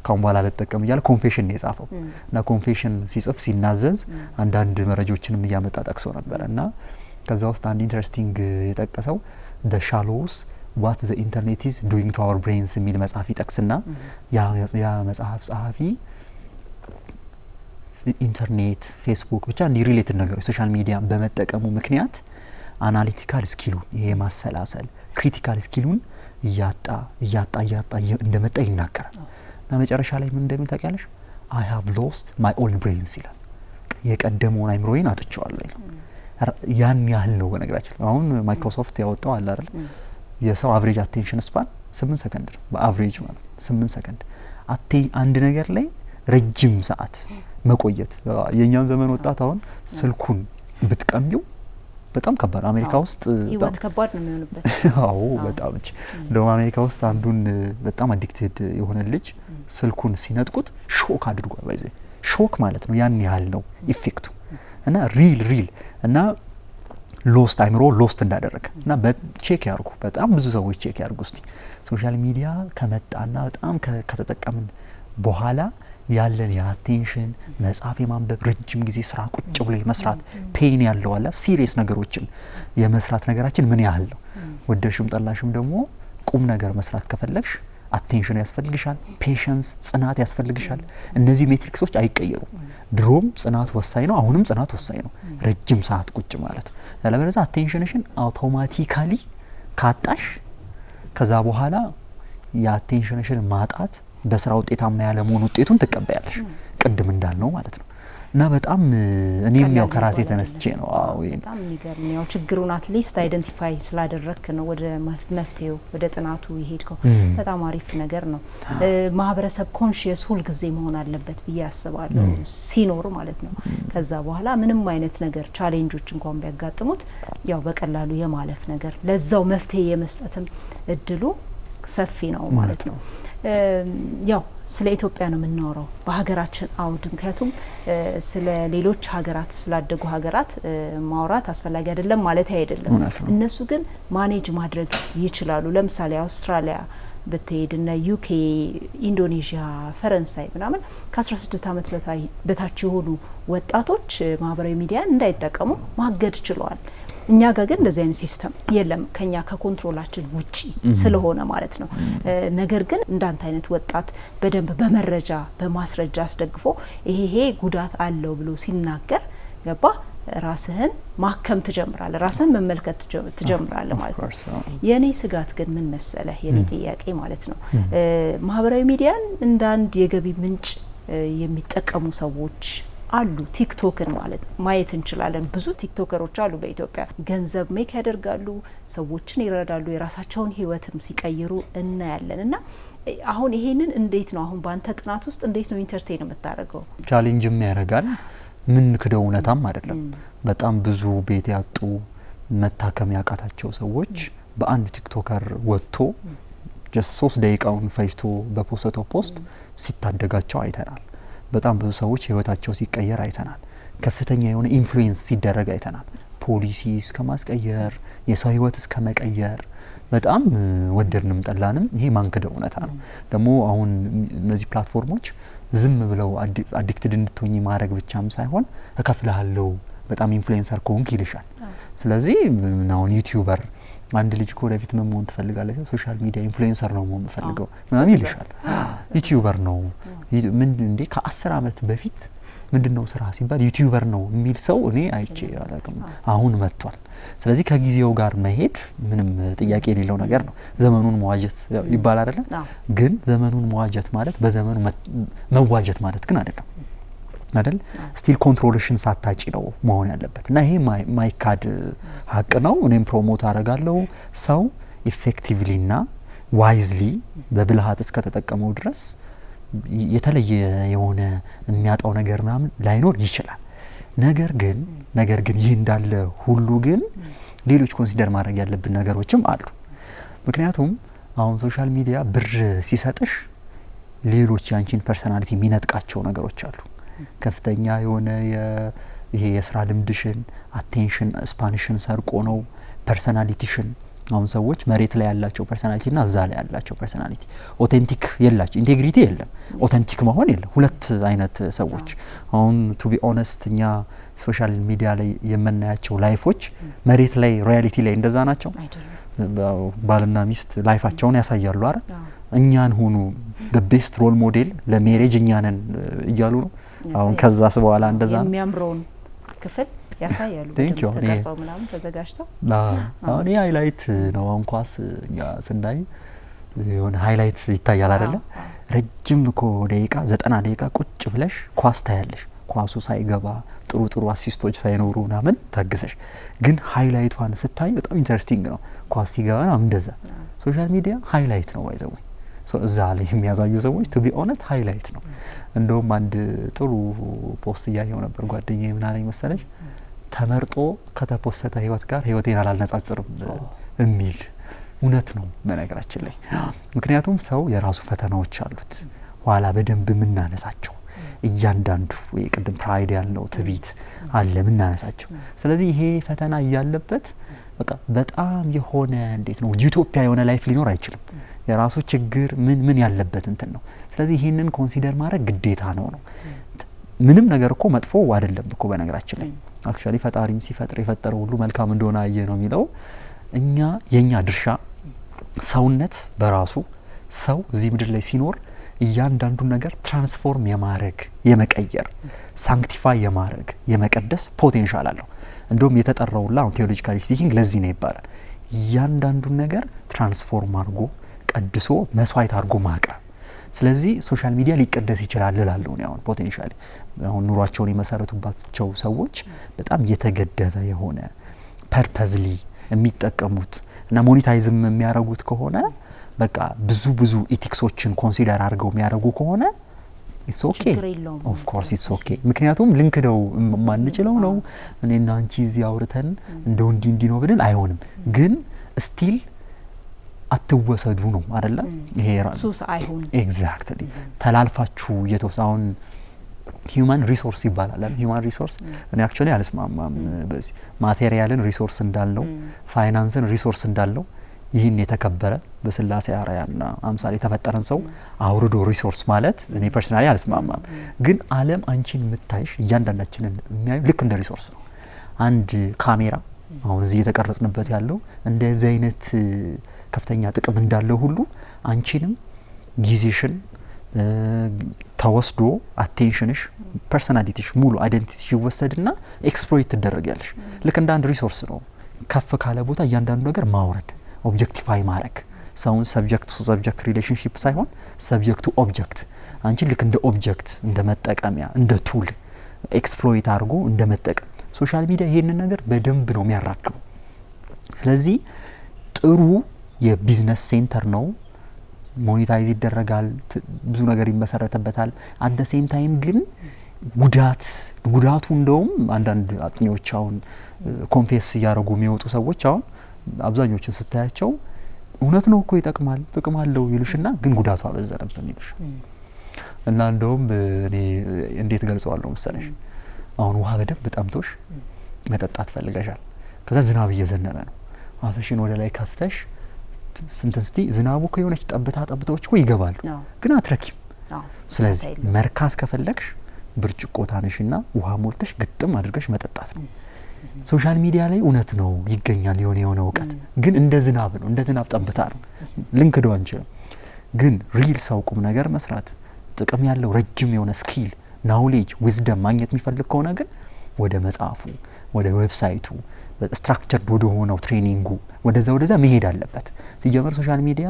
ካሁን በኋላ ለተጠቀም ይያል ኮንፌሽን የጻፈው እና ኮንፌሽን ሲጽፍ ሲናዘዝ አንዳንድ መረጃዎችንም እያመጣ ጠቅሶ ነበር እና ከዛ ውስጥ አንድ ኢንተረስቲንግ የጠቀሰው the shallows what the internet is doing to our brains የሚል መጽሐፍ ይጠቅስና ያ መጽሐፍ ጸሐፊ ኢንተርኔት ፌስቡክ ብቻ እንዲ ሪሌትድ ነገሮች ሶሻል ሚዲያ በመጠቀሙ ምክንያት አናሊቲካል ስኪሉን ይሄ ማሰላሰል ክሪቲካል ስኪሉን እያጣ እንደመጣ ይናገራል። እና መጨረሻ ላይ ምን እንደሚል ታውቂያለሽ? I have lost my old brains ይላል። የቀደመውን አይምሮዬን አጥቼዋለሁ ይላል። ያን ያህል ነው በነገራችን። አሁን ማይክሮሶፍት ያወጣው አለ አይደል? የሰው አቨሬጅ አቴንሽን ስፓን 8 ሰከንድ ነው በአቨሬጅ ማለት 8 ሰከንድ አንድ ነገር ላይ ረጅም ሰዓት መቆየት። የኛን ዘመን ወጣት አሁን ስልኩን ብትቀሚው በጣም ከባድ አሜሪካ ውስጥ ይወት ከባድ ነው የሚሆንበት። አዎ በጣም እንጂ ደሞ አሜሪካ ውስጥ አንዱን በጣም አዲክትድ የሆነ ልጅ ስልኩን ሲነጥቁት ሾክ አድርጓል። ባይዘ ሾክ ማለት ነው ያን ያህል ነው ኢፌክቱ እና ሪል እና ሎስት አይምሮ ሎስት እንዳደረገ እና በቼክ ያርጉ በጣም ብዙ ሰዎች ቼክ ያርጉ እስቲ ሶሻል ሚዲያ ከመጣና በጣም ከተጠቀምን በኋላ ያለን የአቴንሽን መጽሐፍ የማንበብ ረጅም ጊዜ ስራ ቁጭ ብሎ መስራት ፔን ያለው አለ ሲሪየስ ነገሮችን የመስራት ነገራችን ምን ያህል ነው? ወደሽም ጠላሽም ደግሞ ቁም ነገር መስራት ከፈለግሽ አቴንሽን ያስፈልግሻል፣ ፔሸንስ ጽናት ያስፈልግሻል። እነዚህ ሜትሪክሶች አይቀየሩም። ድሮም ጽናት ወሳኝ ነው፣ አሁንም ጽናት ወሳኝ ነው። ረጅም ሰዓት ቁጭ ማለት ያለበለዚያ አቴንሽንሽን አውቶማቲካሊ ካጣሽ ከዛ በኋላ የአቴንሽንሽን ማጣት በስራ ውጤታማ ያለመሆን ውጤቱን ትቀበያለሽ። ቅድም እንዳልነው ማለት ነው። እና በጣም እኔም ያው ከራሴ ተነስቼ ነው በጣም የሚገርም ያው ችግሩን አትሊስት አይደንቲፋይ ስላደረክ ነው ወደ መፍትሄው ወደ ጥናቱ ይሄድከው በጣም አሪፍ ነገር ነው። ማህበረሰብ ኮንሺየስ ሁሉ ጊዜ መሆን አለበት ብዬ አስባለሁ ሲኖር ማለት ነው። ከዛ በኋላ ምንም አይነት ነገር ቻሌንጆች እንኳን ቢያጋጥሙት ያው በቀላሉ የማለፍ ነገር ለዛው መፍትሄ የመስጠትም እድሉ ሰፊ ነው ማለት ነው። ያው ስለ ኢትዮጵያ ነው የምናወራው በሀገራችን አውድ ምክንያቱም ስለ ሌሎች ሀገራት ስላደጉ ሀገራት ማውራት አስፈላጊ አይደለም ማለት አይደለም። እነሱ ግን ማኔጅ ማድረግ ይችላሉ። ለምሳሌ አውስትራሊያ በተሄድና ዩኬ፣ ኢንዶኔዥያ፣ ፈረንሳይ ምናምን ከ16 አመት በታች የሆኑ ወጣቶች ማህበራዊ ሚዲያን እንዳይጠቀሙ ማገድ ችለዋል። እኛ ጋር ግን እንደዚህ አይነት ሲስተም የለም ከኛ ከኮንትሮላችን ውጪ ስለሆነ ማለት ነው። ነገር ግን እንዳንተ አይነት ወጣት በደንብ በመረጃ በማስረጃ አስደግፎ ይሄ ጉዳት አለው ብሎ ሲናገር ገባ ራስህን ማከም ትጀምራለህ፣ ራስህን መመልከት ትጀምራለህ ማለት ነው። የኔ ስጋት ግን ምን መሰለህ የኔ ጥያቄ ማለት ነው ማህበራዊ ሚዲያን እንደ አንድ የገቢ ምንጭ የሚጠቀሙ ሰዎች አሉ። ቲክቶክን ማለት ማየት እንችላለን። ብዙ ቲክቶከሮች አሉ በኢትዮጵያ ገንዘብ ሜክ ያደርጋሉ፣ ሰዎችን ይረዳሉ፣ የራሳቸውን ህይወትም ሲቀይሩ እናያለን። እና አሁን ይሄንን እንዴት ነው አሁን ባንተ ጥናት ውስጥ እንዴት ነው ኢንተርቴን የምታደርገው? ቻሌንጅም ያደርጋል ምን ክደው እውነታም አይደለም። በጣም ብዙ ቤት ያጡ መታከም ያቃታቸው ሰዎች በአንድ ቲክቶከር ወጥቶ ጀስት 3 ደቂቃውን ፈጅቶ በፖስተው ፖስት ሲታደጋቸው አይተናል። በጣም ብዙ ሰዎች ህይወታቸው ሲቀየር አይተናል። ከፍተኛ የሆነ ኢንፍሉዌንስ ሲደረግ አይተናል። ፖሊሲ እስከ ማስቀየር የሰው ህይወት እስከ መቀየር በጣም ወደድንም ጠላንም ይሄ ማንከደው እውነታ ነው። ደግሞ አሁን እነዚህ ፕላትፎርሞች ዝም ብለው አዲክትድ እንድትሆኚ ማድረግ ብቻም ሳይሆን እከፍልሃለሁ በጣም ኢንፍሉዌንሰር ኮንክ ይልሻል። ስለዚህ አሁን ዩቲዩበር አንድ ልጅ እኮ ወደፊት ምን መሆን ትፈልጋለች? ሶሻል ሚዲያ ኢንፍሉዌንሰር ነው መሆን ፈልገው ምናምን ይልሻል። ዩቲዩበር ነው ምን እንዴ ከ10 አመት በፊት ምንድነው ስራ ሲባል ዩቲዩበር ነው የሚል ሰው እኔ አይቼ አላውቅም። አሁን መጥቷል። ስለዚህ ከጊዜው ጋር መሄድ ምንም ጥያቄ የሌለው ነገር ነው። ዘመኑን መዋጀት ይባላል አይደል? ግን ዘመኑን መዋጀት ማለት በዘመኑ መዋጀት ማለት ግን አይደለም አይደል? ስቲል ኮንትሮልሽን ሳታጪ ነው መሆን ያለበት እና ይሄ ማይካድ ሀቅ ነው። እኔም ፕሮሞት አደርጋለሁ ሰው ኢፌክቲቭሊና ዋይዝሊ በብልሃት እስከ ተጠቀመው ድረስ የተለየ የሆነ የሚያጣው ነገር ምናምን ላይኖር ይችላል። ነገር ግን ይህ እንዳለ ሁሉ ግን ሌሎች ኮንሲደር ማድረግ ያለብን ነገሮችም አሉ። ምክንያቱም አሁን ሶሻል ሚዲያ ብር ሲሰጥሽ ሌሎች ያንቺን ፐርሰናሊቲ የሚነጥቃቸው ነገሮች አሉ። ከፍተኛ የሆነ ይሄ የስራ ልምድሽን አቴንሽን ስፓንሽን ሰርቆ ነው ፐርሰናሊቲሽን። አሁን ሰዎች መሬት ላይ ያላቸው ፐርሰናሊቲ እና እዛ ላይ ያላቸው ፐርሰናሊቲ ኦቴንቲክ የላቸው ኢንቴግሪቲ የለም፣ ኦቴንቲክ መሆን የለም። ሁለት አይነት ሰዎች አሁን ቱ ቢ ኦነስት እኛ ሶሻል ሚዲያ ላይ የምናያቸው ላይፎች መሬት ላይ ሪያሊቲ ላይ እንደዛ ናቸው። ባልና ሚስት ላይፋቸውን ያሳያሉ አይደል? እኛን ሆኑ በቤስት ሮል ሞዴል ለሜሬጅ እኛንን እያሉ ነው። አሁን ከዛስ በኋላ እንደዛ ነው የሚያምረውን ክፍል ያሳያሉ። ተቀርጸው ምናምን ተዘጋጅተው አሁን ሃይላይት ነው አንኳስ ያ ስንዳይ የሆነ ሃይላይት ይታያል አይደለ? ረጅም እኮ ደቂቃ 90 ደቂቃ ቁጭ ብለሽ ኳስ ታያለሽ። ኳሱ ሳይገባ ጥሩ አሲስቶች ሳይኖሩ ምናምን ታግሰሽ ግን ሃይላይቷን ስታይ በጣም ኢንተረስቲንግ ነው። ኳስ ሲገባ ነው እንደዛ። ሶሻል ሚዲያ ሃይላይት ነው ባይዘው እዛ ላይ የሚያሳዩ ሰዎች ቱ ቢ ኦነስት ሃይላይት ነው። እንደውም አንድ ጥሩ ፖስት ያየው ነበር ጓደኛዬ ምን አለኝ መሰለሽ? ተመርጦ ከተፖሰተ ህይወት ጋር ህይወቴን አላነጻጽርም የሚል እውነት ነው በነገራችን ላይ። ምክንያቱም ሰው የራሱ ፈተናዎች አሉት ኋላ በደንብ የምናነሳቸው እያንዳንዱ የቅድም ፕራይድ ያለው ትቢት አለ የምናነሳቸው። ስለዚህ ይሄ ፈተና እያለበት በቃ በጣም የሆነ እንዴት ነው ዩቶፒያ የሆነ ላይፍ ሊኖር አይችልም። የራሱ ችግር ምን ያለበት እንትን ነው። ስለዚህ ይሄንን ኮንሲደር ማድረግ ግዴታ ነው። ምንም ነገር እኮ መጥፎ አይደለም እኮ በነገራችን ላይ አክቹአሊ ፈጣሪም ሲፈጥር የፈጠረው ሁሉ መልካም እንደሆነ አየ ነው የሚለው። እኛ የኛ ድርሻ ሰውነት በራሱ ሰው እዚህ ምድር ላይ ሲኖር እያንዳንዱን ነገር ትራንስፎርም የማድረግ የመቀየር ሳንክቲፋይ የማድረግ የመቀደስ ፖቴንሻል አለው። እንደውም የተጠራውላ አሁን ቴዎሎጂካሊ ስፒኪንግ ለዚህ ነው ይባላል። እያንዳንዱን ነገር ትራንስፎርም አድርጎ ቀድሶ መስዋዕት አድርጎ ማቅረብ። ስለዚህ ሶሻል ሚዲያ ሊቀደስ ይችላል እላለሁ ነው አሁን ፖቴንሻሊ አሁን ኑሯቸውን የመሰረቱባቸው ሰዎች በጣም የተገደበ የሆነ ፐርፐዝሊ የሚጠቀሙት እና ሞኔታይዝም የሚያረጉት ከሆነ በቃ ብዙ ኢቲክሶችን ኮንሲደር አድርገው የሚያረጉ ከሆነ it's okay of course it's okay ምክንያቱም ልንክደው ማንችለው ነው እኔና አንቺ እዚህ አውርተን እንደው እንዲ ነው ብለን አይሆንም ግን ስቲል አትወሰዱ ነው አይደለ ይሄ ሱስ አይሆን ኤግዛክትሊ ተላልፋችሁ የተወሳውን human resource ይባላል human resource እኔ actually አልስማማም በዚህ ማቴሪያልን ሪሶርስ እንዳለው ፋይናንስን ሪሶርስ እንዳለው ይህን የተከበረ በስላሴ አርአያና አምሳሌ የተፈጠረን ሰው አውርዶ ሪሶርስ ማለት እኔ ፐርሰናሊ አልስማማም ግን ዓለም አንቺን ምታይሽ እያንዳንዳችንን የሚያዩ ልክ እንደ ሪሶርስ ነው አንድ ካሜራ አሁን እዚህ የተቀረጽንበት ያለው እንደዚህ አይነት ከፍተኛ ጥቅም እንዳለው ሁሉ አንቺንም ጊዜሽን ተወስዶ አቴንሽንሽ ፐርሰናሊቲሽ ሙሉ አይደንቲቲሽ ይወሰድና ኤክስፕሎይት ትደረጋለሽ ልክ እንደ አንድ ሪሶርስ ነው ከፍ ካለ ቦታ እያንዳንዱ ነገር ማውረድ ኦብጀክቲፋይ ማድረግ ሰውን ሰብጀክት ቱ ሰብጀክት ሪሌሽንሺፕ ሳይሆን ሰብጀክት ቱ ኦብጀክት አንቺ ልክ እንደ ኦብጀክት እንደ መጠቀሚያ እንደ ቱል ኤክስፕሎይት አድርጎ እንደ መጠቀም ሶሻል ሚዲያ ይሄንን ነገር በደንብ ነው የሚያራክበው ስለዚህ ጥሩ የቢዝነስ ሴንተር ነው ሞኔታይዝ ይደረጋል ብዙ ነገር ይመሰረተበታል አት ዘ ሴም ታይም ግን ጉዳቱ እንደውም አንዳንድ አጥኚዎች አሁን ኮንፌስ ያደረጉ የሚወጡ ሰዎች አሁን አብዛኞቹን ስታያቸው እውነት ነው እኮ ይጠቅማል ጥቅም አለው ይሉሽና ግን ጉዳቱ አበዛነብን ይሉሽ እና እንደውም እኔ እንዴት ገልጸዋለሁ መሰለሽ አሁን ውሃ በደንብ ጠምቶሽ መጠጣት ፈልገሻል ከዛ ዝናብ እየዘነበ ነው አፍሽን ወደ ላይ ከፍተሽ ስንተስቲ ዝናቡ ከሆነች ጠብታዎች እኮ ይገባሉ ግን አትረኪም ስለዚህ መርካት ከፈለግሽ ብርጭቆ ታነሽና ውሃ ሞልተሽ ግጥም አድርገሽ መጠጣት ነው ሶሻል ሚዲያ ላይ እውነት ነው ይገኛል የሆነ እውቀት ግን እንደ ዝናብ ነው እንደ ዝናብ ጠብታ ነው ልንክደው አንችልም ግን ሪል ሰው ቁም ነገር መስራት ጥቅም ያለው ረጅም የሆነ ስኪል ናውሌጅ ዊዝደም ማግኘት የሚፈልግ ከሆነ ግን ወደ መጽሐፉ ወደ ዌብሳይቱ ስትራክቸርድ ወደ ሆነው ትሬኒንጉ ወደዛ መሄድ አለበት ሲጀመር ሶሻል ሚዲያ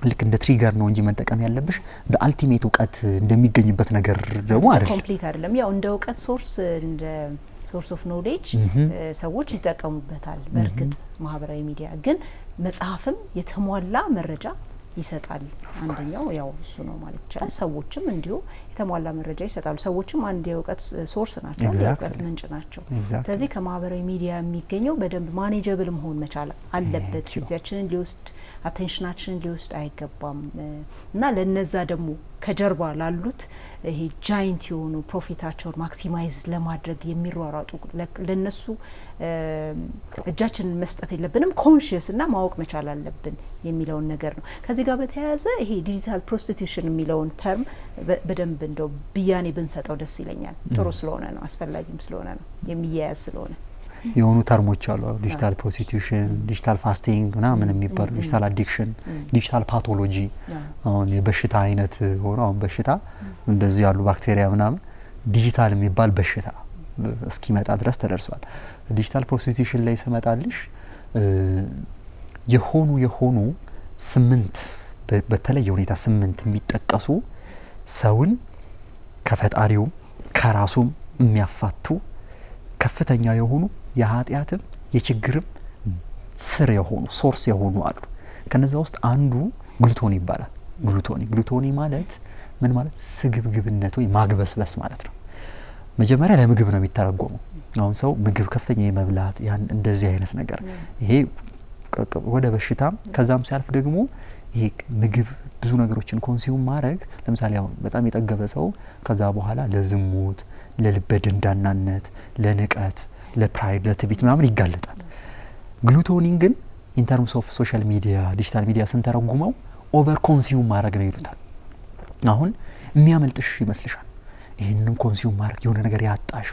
ልክ እንደ ትሪገር ነው እንጂ መጠቀም ያለብሽ በአልቲሜት እውቀት እንደሚገኝበት ነገር ደግሞ አይደለም ኮምፕሊት አይደለም ያው እንደ እውቀት ሶርስ ኦፍ ኖሌጅ ሰዎች ይጠቀሙበታል በርግጥ ማህበራዊ ሚዲያ ግን መጽሐፍም የተሟላ መረጃ ይሰጣል አንደኛው ያው እሱ ነው ማለት ይችላል ሰዎችም እንዲሁ የተሟላ መረጃ ይሰጣሉ ሰዎችም አንድ የእውቀት ሶርስ ናቸው የእውቀት ምንጭ ናቸው ስለዚህ ከማህበራዊ ሚዲያ የሚገኘው በደንብ ማኔጀብል መሆን መቻል አለበት ጊዜያችንን ሊወስድ አቴንሽናችንን ሊወስድ አይገባም እና ለነዛ ደግሞ ከጀርባ ላሉት ይሄ ጃይንት የሆኑ ፕሮፊታቸውን ማክሲማይዝ ለማድረግ የሚሯሯጡ ለነሱ እጃችንን መስጠት የለብንም ኮንሺየስ እና ማወቅ መቻል አለብን የሚለውን ነገር ነው ከዚህ ጋር በተያያዘ ይሄ ዲጂታል ፕሮስቲቱሽን የሚለውን ተርም በደንብ እንደው ብያኔ ብንሰጠው ደስ ይለኛል ጥሩ ስለሆነ ነው አስፈላጊም ስለሆነ ነው የሚያያዝ ስለሆነ የሆኑ ተርሞች አሉ ዲጂታል ፕሮስቲቱሽን ዲጂታል ፋስቲንግ ምናምን የሚባሉ ዲጂታል አዲክሽን ዲጂታል ፓቶሎጂ አሁን የበሽታ አይነት ሆኖ አሁን በሽታ እንደዚህ ያሉ ባክቴሪያ ምናምን ዲጂታል የሚባል በሽታ እስኪመጣ ድረስ ተደርሷል ዲጂታል ፕሮስቲቱሽን ላይ ስመጣልሽ የሆኑ 8 በተለየ ሁኔታ 8 የሚጠቀሱ ሰውን ከፈጣሪው ከራሱም የሚያፋቱ ከፍተኛ የሆኑ የኃጢያትም የችግርም ስር የሆኑ ሶርስ የሆኑ አሉ ከነዛ ውስጥ አንዱ ግሉቶኒ ይባላል ግሉቶኒ ማለት ምን ማለት ስግብግብነት ወይ ማግበስበስ ማለት ነው መጀመሪያ ለምግብ ነው የሚተረጎመው አሁን ሰው ምግብ ከፍተኛ የመብላት ያን እንደዚህ አይነት ነገር ይሄ ወደ በሽታ ከዛም ሲያልፍ ደግሞ ይሄ ምግብ ብዙ ነገሮችን ኮንሱም ማድረግ ለምሳሌ አሁን በጣም የጠገበ ሰው ከዛ በኋላ ለዝሙት ለልበ ደንዳናነት ለንቀት ለፕራይድ ለትዕቢት ምናምን ይጋለጣል ግሉቶኒን ግን ኢን ተርምስ ኦፍ ሶሻል ሚዲያ ዲጂታል ሚዲያ ስንተረጉመው ኦቨር ኮንሱም ማድረግ ነው ይሉታል አሁን የሚያመልጥሽ ይመስልሻል ይሄንን ኮንሱም ማድረግ የሆነ ነገር ያጣሽ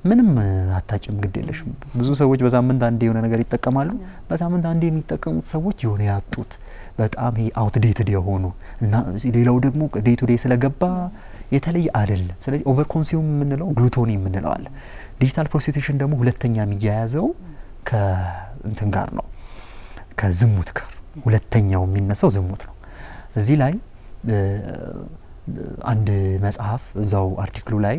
ምንም አታጭም ግድ የለሽ ብዙ ሰዎች በሳምንት አንዴ የሆነ ነገር ይጠቀማሉ በሳምንት አንዴ የሚጠቀሙት ሰዎች የሆነ ያጡት በጣም ይሄ አውትዴትድ የሆኑ እና ሌላው ደግሞ ዴይ ቱ ዴይ ስለገባ የተለየ አይደለም ስለዚህ ኦቨር ኮንሱም የምንለው ግሉቶኒ የምንለው አለ ዲጂታል ፕሮስቲቱሽን ደግሞ ሁለተኛ የሚያያዘው ከእንትን ጋር ነው ከዝሙት ጋር ሁለተኛው የሚነሳው ዝሙት ነው እዚህ ላይ አንድ መጽሐፍ እዛው አርቲክሉ ላይ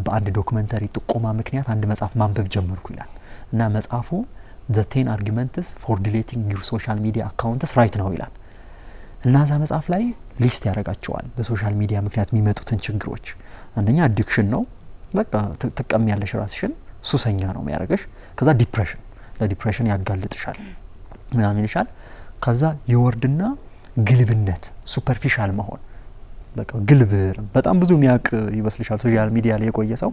በአንድ ዶክመንተሪ ጥቆማ ምክንያት አንድ መጽሐፍ ማንበብ ጀመርኩ ይላል እና መጽሐፉ the 10 arguments for deleting your social media accounts right now ይላል እና እዛ መጽሐፍ ላይ ሊስት ያደርጋቸዋል በሶሻል ሚዲያ ምክንያት የሚመጡትን ችግሮች አንደኛ አዲክሽን ነው በቃ ትቀሚያለሽ ራስሽን ሱሰኛ ነው የሚያደርግሽ ከዛ ዲፕሬሽን ለዲፕሬሽን ያጋልጥሻል ምናምን ይሻል ከዛ የወርድና ግልብነት ሱፐርፊሻል መሆን በቃ ግልብ በጣም ብዙ የሚያውቅ ይመስልሻል ሶሻል ሚዲያ ላይ የቆየ ሰው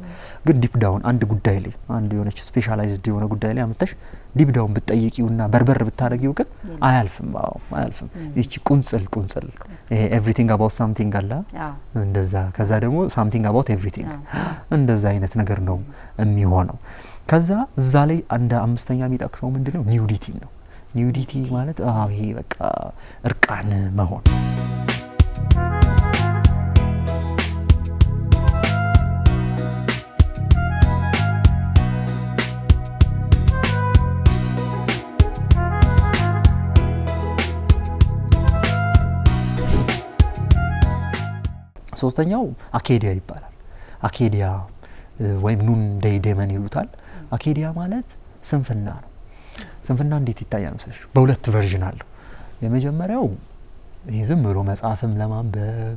ግን ዲፕ ዳውን አንድ ጉዳይ ላይ አንድ የሆነች ስፔሻላይዝድ የሆነ ጉዳይ ላይ አመጣሽ ዲፕ ዳውን ብትጠይቂውና በርበር ብታረጊው ግን አያልፍም እቺ ቁንጽል ይሄ ኤቭሪቲንግ አባውት ሳምቲንግ አላ እንደዛ ከዛ ደግሞ ሳምቲንግ አባውት ኤቭሪቲንግ እንደዛ አይነት ነገር ነው የሚሆነው ከዛ እዛ ላይ አንድ አምስተኛ የሚጠቅሰው ምንድነው ኒውዲቲ ነው ኒውዲቲ ማለት ይሄ በቃ እርቃን መሆን ሶስተኛው አኬዲያ ይባላል አኬዲያ ወይም ኑን ዴይ ዴመን ይሉታል አኬዲያ ማለት ስንፍና ነው ስንፍና እንዴት ይታያል መሰለሽ በሁለት ቨርዥን አለው የመጀመሪያው ይሄ ዝም ብሎ መጽሐፍም ለማንበብ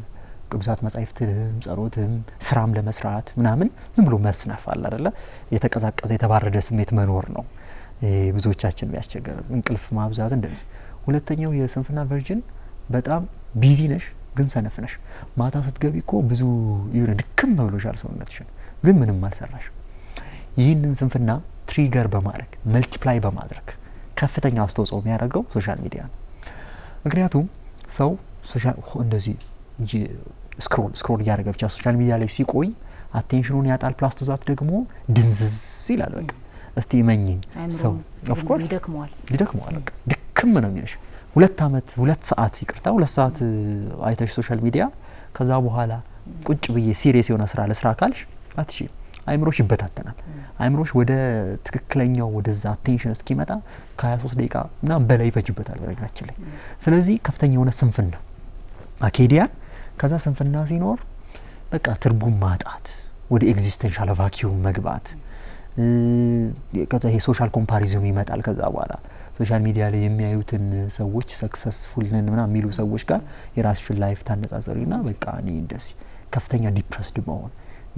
ቅዱሳት መጻሕፍትም ጸሎትም ስራም ለመስራት ምናምን ዝም ብሎ መስነፍ አለ አይደለ የተቀዛቀዘ የተባረደ ስሜት መኖር ነው ብዙዎቻችን የሚያስቸግር እንቅልፍ ማብዛት እንደዚህ ሁለተኛው የስንፍና ቨርዥን በጣም ቢዚ ነሽ ግን ሰነፍ ነሽ ማታ ስትገቢ እኮ ብዙ ይሁን ድክም ብሎሻል ሰውነትሽን ግን ምንም አልሰራሽ ይህንን ስንፍና ትሪገር በማድረግ መልቲፕላይ በማድረግ ከፍተኛ አስተዋጽኦ የሚያደርገው ሶሻል ሚዲያ ነው ምክንያቱም ሰው ሶሻል እንደዚህ ስክሮል እያደረገ ብቻ ሶሻል ሚዲያ ላይ ሲቆይ አቴንሽኑን ያጣል ፕላስ ቱ ዛት ደግሞ ድንዝዝ ይላል በቃ እስቲ መኝኝ ሰው ኦፍ ኮርስ ይደክመዋል ድክም ነው የሚልሽ 2 ሰዓት ይቅርታ 2 ሰዓት አይተሽ ሶሻል ሚዲያ ከዛ በኋላ ቁጭ ብዬ ሲሪየስ የሆነ ስራ ለስራ ካልሽ አትሺ አይምሮሽ ይበታተናል አይምሮሽ ወደ ትክክለኛው ወደዛ አቴንሽን እስኪመጣ ከ23 ደቂቃ ምናምን በላይ ይፈጅበታል በነገራችን ላይ ስለዚህ ከፍተኛ የሆነ ስንፍና አኬዲያ ከዛ ስንፍና ሲኖር በቃ ትርጉም ማጣት ወደ ኤግዚስተንሻል ቫኪዩም መግባት ከዛ ይሄ ሶሻል ኮምፓሪዝን ይመጣል ከዛ በኋላ ሶሻል ሚዲያ ላይ የሚያዩትን ሰዎች ሰክሰስፉል ነን ምናምን የሚሉ ሰዎች ጋር የራስሽን ላይፍ ታነጻጽሪና በቃ እኔ እንደዚህ ከፍተኛ ዲፕረስድ መሆን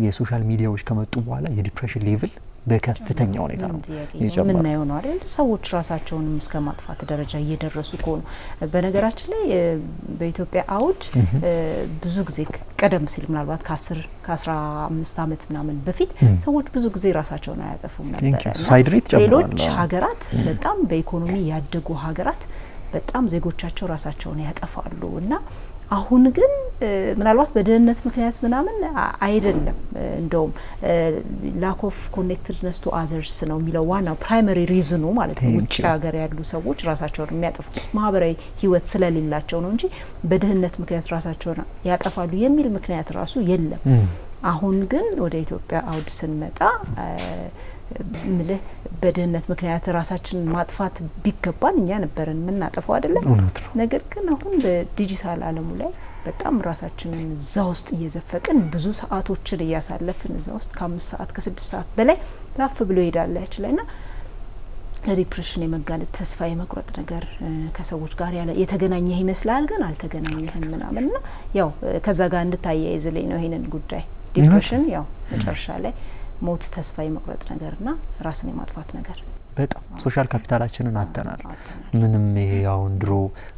የሶሻል ሚዲያዎች ከመጡ በኋላ የዲፕሬሽን ሌቭል በከፍተኛ ሁኔታ ነው ምን ነው አይደል ሰዎች ራሳቸውን እስከ ማጥፋት ደረጃ እየደረሱ ከሆኑ በነገራችን ላይ በኢትዮጵያ አውድ ብዙ ጊዜ ቀደም ሲል ምናልባት ከ15 አመት ምናምን በፊት ሰዎች ብዙ ጊዜ ራሳቸውን አያጠፉም ነበር ሌሎች ሀገራት በጣም በኢኮኖሚ ያደጉ ሀገራት በጣም ዜጎቻቸው ራሳቸውን ያጠፋሉ እና አሁን ግን ምናልባት በደህንነት ምክንያት ምናምን አይደለም እንደውም lack of connectedness to others ነው የሚለው ዋናው ፕራይመሪ ሪዝኑ ማለት ነው ውጭ ሀገር ያሉ ሰዎች ራሳቸውን የሚያጠፉት ማህበራዊ ህይወት ስለሌላቸው ነው እንጂ በደህንነት ምክንያት ራሳቸውን ያጠፋሉ የሚል ምክንያት ራሱ የለም አሁን ግን ወደ ኢትዮጵያ አውድ ስንመጣ ምልህ በደህንነት ምክንያት ራሳችንን ማጥፋት ቢገባን እኛ ነበርን ምናጠፋው አይደለም ነገር ግን አሁን በዲጂታል ዓለሙ ላይ በጣም ራሳችንን እዛ ውስጥ እየዘፈቅን ብዙ ሰዓቶችን እያሳለፍን እዛ ውስጥ ከ5 ሰዓት ከ6 ሰዓት በላይ ላፍ ብሎ ይሄዳል ያችላልና ለዲፕሬሽን የመጋለጥ ተስፋ የመቁረጥ ነገር ከሰዎች ጋር ያለ የተገናኘ ይመስላል ግን አልተገናኘህም ምናምንና ያው ከዛ ጋር እንድታያይዝልኝ ነው ይሄንን ጉዳይ ዲፕሬሽን ያው መጨረሻ ላይ ሞት ተስፋ የመቁረጥ ነገርና ራስን የማጥፋት ነገር በጣም ሶሻል ካፒታላችንን አጥተናል ምንም ይሄ ያው ድሮ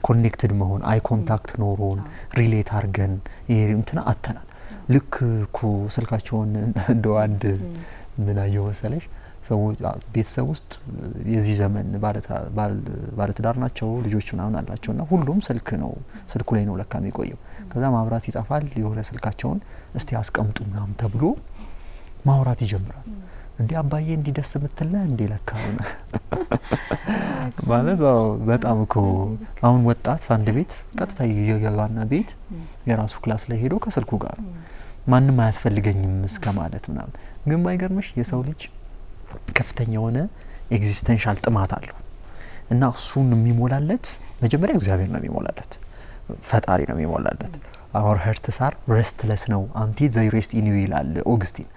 ኮኔክትድ መሆን አይ ኮንታክት ኖሮን ሪሌት አርገን ይሄ እንትና አጥተናል ልክ እኮ ስልካቸውን እንደው አንድ ምን አየው መሰለሽ ሰዎች ቤተሰብ ውስጥ የዚህ ዘመን ባለትዳር ናቸው ልጆች ምናምን አላቸውና ሁሉም ስልኩ ላይ ነው ለካ የሚቆየው ከዛ ማብራት ይጣፋል የሆነ ስልካቸውን እስቲ አስቀምጡ ምናምን ተብሎ ማውራት ይጀምራል እንዴ አባዬ እንዲ ደስ ምትልና እንዴ ለካውና ማለት በጣም እኮ አሁን ወጣት አንድ ቤት ቀጥታ የገባና ቤት የራሱ ክላስ ላይ ሄዶ ከስልኩ ጋር ማንንም አያስፈልገኝም እስከ ማለት ምናምን ግን ባይገርምሽ የሰው ልጅ ከፍተኛ የሆነ ኤግዚስተንሻል ጥማት አለው እና እሱን የሚሞላለት መጀመሪያ እግዚአብሔር ነው የሚሞላለት ፈጣሪ ነው የሚሞላለት our hearts are restless ነው until they rest in you ይላል ኦግስቲን።